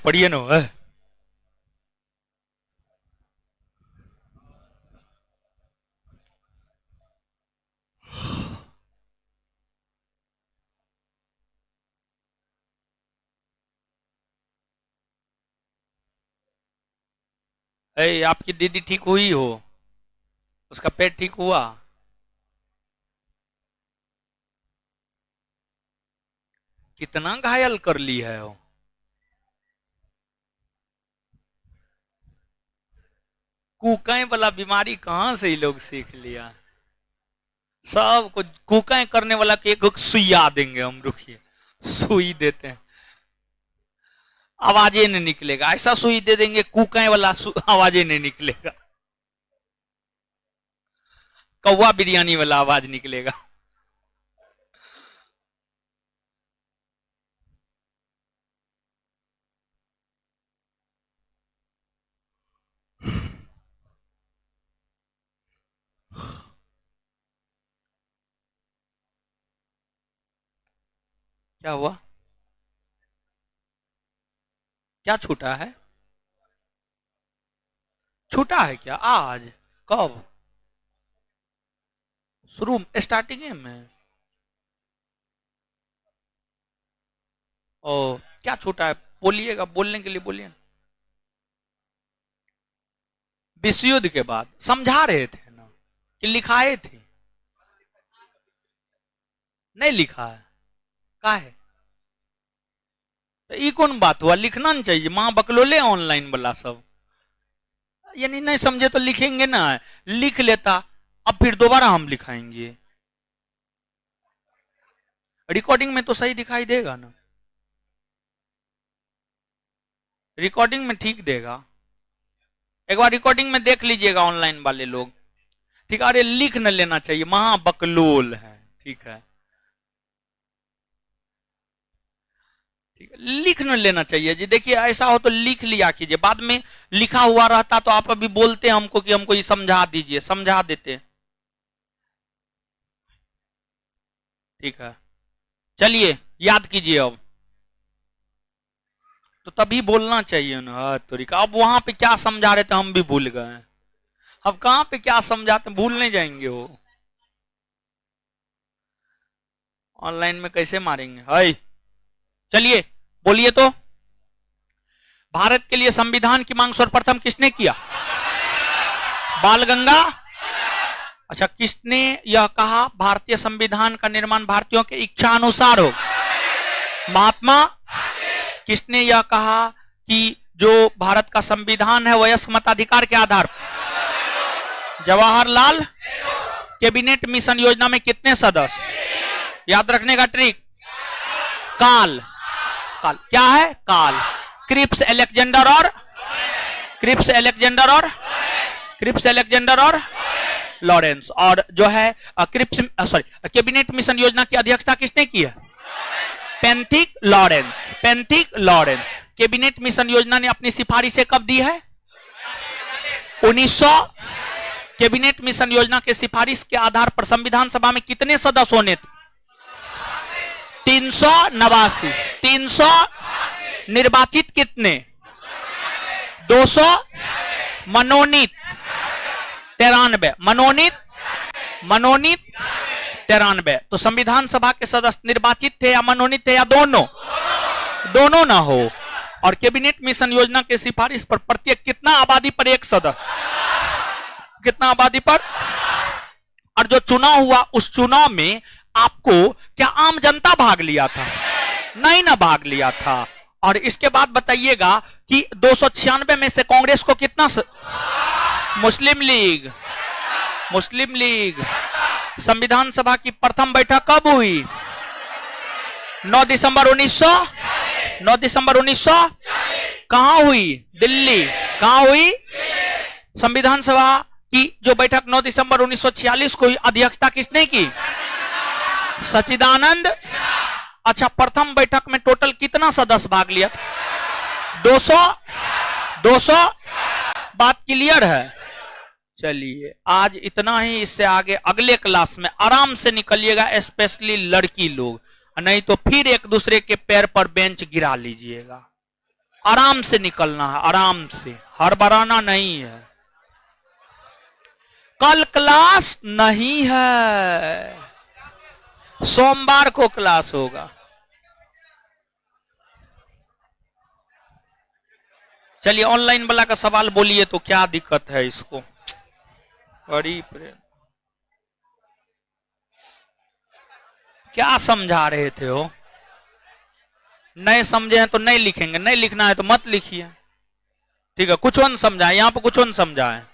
पढ़िए नो। आपकी दीदी ठीक हुई हो? उसका पेट ठीक हुआ? कितना घायल कर ली है वो। कुकाएं वाला बीमारी कहां से ही लोग सीख लिया। सब कुछ कुकाएं करने वाला के एक सुइया देंगे हम, रुकिए सुई देते हैं, आवाजें नहीं निकलेगा। ऐसा सुई दे देंगे कुकाएं वाला आवाजें नहीं निकलेगा, कौवा बिरयानी वाला आवाज निकलेगा। क्या हुआ? क्या छूटा है? छूटा है क्या? आज? कब? शुरू स्टार्टिंग में? ओ क्या छूटा है? बोलिएगा, बोलने के लिए बोलिए। विश्व युद्ध के बाद समझा रहे थे ना कि लिखाए थे? नहीं लिखा है का है? तो ये कौन बात हुआ? लिखना नहीं चाहिए। मां बकलोले ऑनलाइन वाला सब, यानी नहीं समझे तो लिखेंगे ना। लिख लेता अब फिर दोबारा हम लिखाएंगे। रिकॉर्डिंग में तो सही दिखाई देगा ना, रिकॉर्डिंग में ठीक देगा। एक बार रिकॉर्डिंग में देख लीजिएगा ऑनलाइन वाले लोग। ठीक है, अरे लिख न लेना चाहिए, महाबकलोल है। ठीक है, ठीक है, लिख न लेना चाहिए जी। देखिए ऐसा हो तो लिख लिया कीजिए, बाद में लिखा हुआ रहता तो आप अभी बोलते हमको कि हमको ये समझा दीजिए, समझा देते। ठीक है, चलिए याद कीजिए अब। तो तभी बोलना चाहिए ना। तरीका अब वहां पे क्या समझा रहे थे हम भी भूल गए। अब कहां पे क्या समझाते भूल नहीं जाएंगे वो। ऑनलाइन में कैसे मारेंगे। हाय चलिए बोलिए तो। भारत के लिए संविधान की मांग सर्वप्रथम किसने किया? बाल गंगा। अच्छा, किसने यह कहा भारतीय संविधान का निर्माण भारतीयों के इच्छा अनुसार हो? महात्मा। किसने यह कहा कि जो भारत का संविधान है वयस्क मताधिकार के आधार पर? जवाहरलाल। कैबिनेट मिशन योजना में कितने सदस्य? याद रखने का ट्रिक, काल। काल क्या है? काल। क्रिप्स अलेक्जेंडर और क्रिप्स अलेक्जेंडर और क्रिप्स अलेक्जेंडर और लॉरेंस। और जो है क्रिप्स सॉरी कैबिनेट मिशन योजना की अध्यक्षता किसने की है? पेंथिक लॉरेंस। पेंथिक लॉरेंस। कैबिनेट मिशन योजना ने अपनी सिफारिशें कब दी है? 1900। कैबिनेट मिशन योजना के सिफारिश के आधार पर संविधान सभा में कितने सदस्य होने थे? 389। 300। निर्वाचित कितने? 200। मनोनीत 93। मनोनीत 93। तो संविधान सभा के सदस्य निर्वाचित थे या मनोनीत थे या दोनों? दोनों ना हो। और कैबिनेट मिशन योजना के सिफारिश पर प्रत्येक कितना आबादी पर एक सदस्य? कितना आबादी पर? और जो चुनाव हुआ उस चुनाव में आपको क्या आम जनता भाग लिया था? नहीं ना भाग लिया था। और इसके बाद बताइएगा कि 296 में से कांग्रेस को कितना मुस्लिम लीग। मुस्लिम लीग। संविधान सभा की प्रथम बैठक कब हुई? 9 दिसंबर 1900। 9 दिसंबर 1900। कहां हुई? दिल्ली। कहां हुई? संविधान सभा की जो बैठक 9 दिसंबर 1946 को हुई, अध्यक्षता किसने की? सच्चिदानंद। अच्छा, प्रथम बैठक में टोटल कितना सदस्य भाग लिया? 200। 200। बात क्लियर है। चलिए आज इतना ही। इससे आगे अगले क्लास में आराम से निकलिएगा, स्पेशली लड़की लोग, नहीं तो फिर एक दूसरे के पैर पर बेंच गिरा लीजिएगा। आराम से निकलना है, आराम से, हड़बड़ाना नहीं है। कल क्लास नहीं है, सोमवार को क्लास होगा। चलिए ऑनलाइन वाला का सवाल बोलिए तो क्या दिक्कत है इसको। बड़ी प्रेम क्या समझा रहे थे हो? नहीं समझे हैं तो नहीं लिखेंगे, नहीं लिखना है तो मत लिखिए। ठीक है, कुछ और समझा है यहां पर, कुछ और समझा है।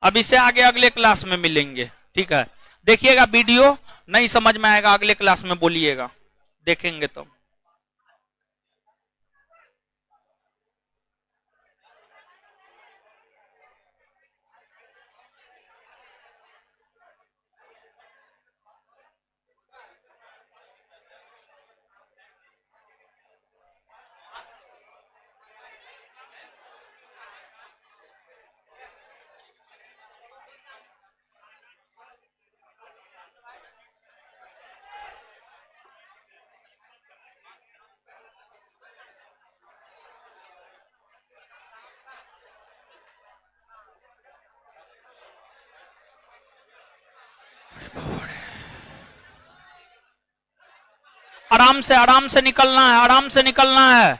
अब इससे आगे अगले क्लास में मिलेंगे। ठीक है, देखिएगा वीडियो, नहीं समझ में आएगा अगले क्लास में बोलिएगा, देखेंगे तो। आराम से निकलना है, आराम से निकलना है,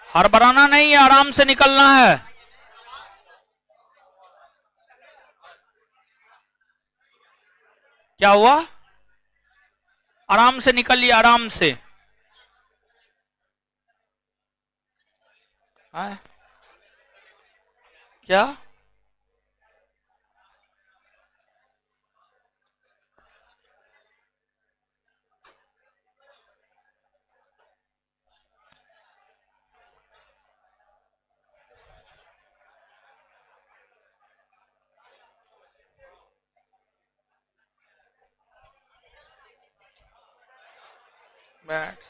हड़बड़ाना नहीं है, आराम से निकलना है। क्या हुआ? आराम से निकलिए, आराम से। क्या बैठ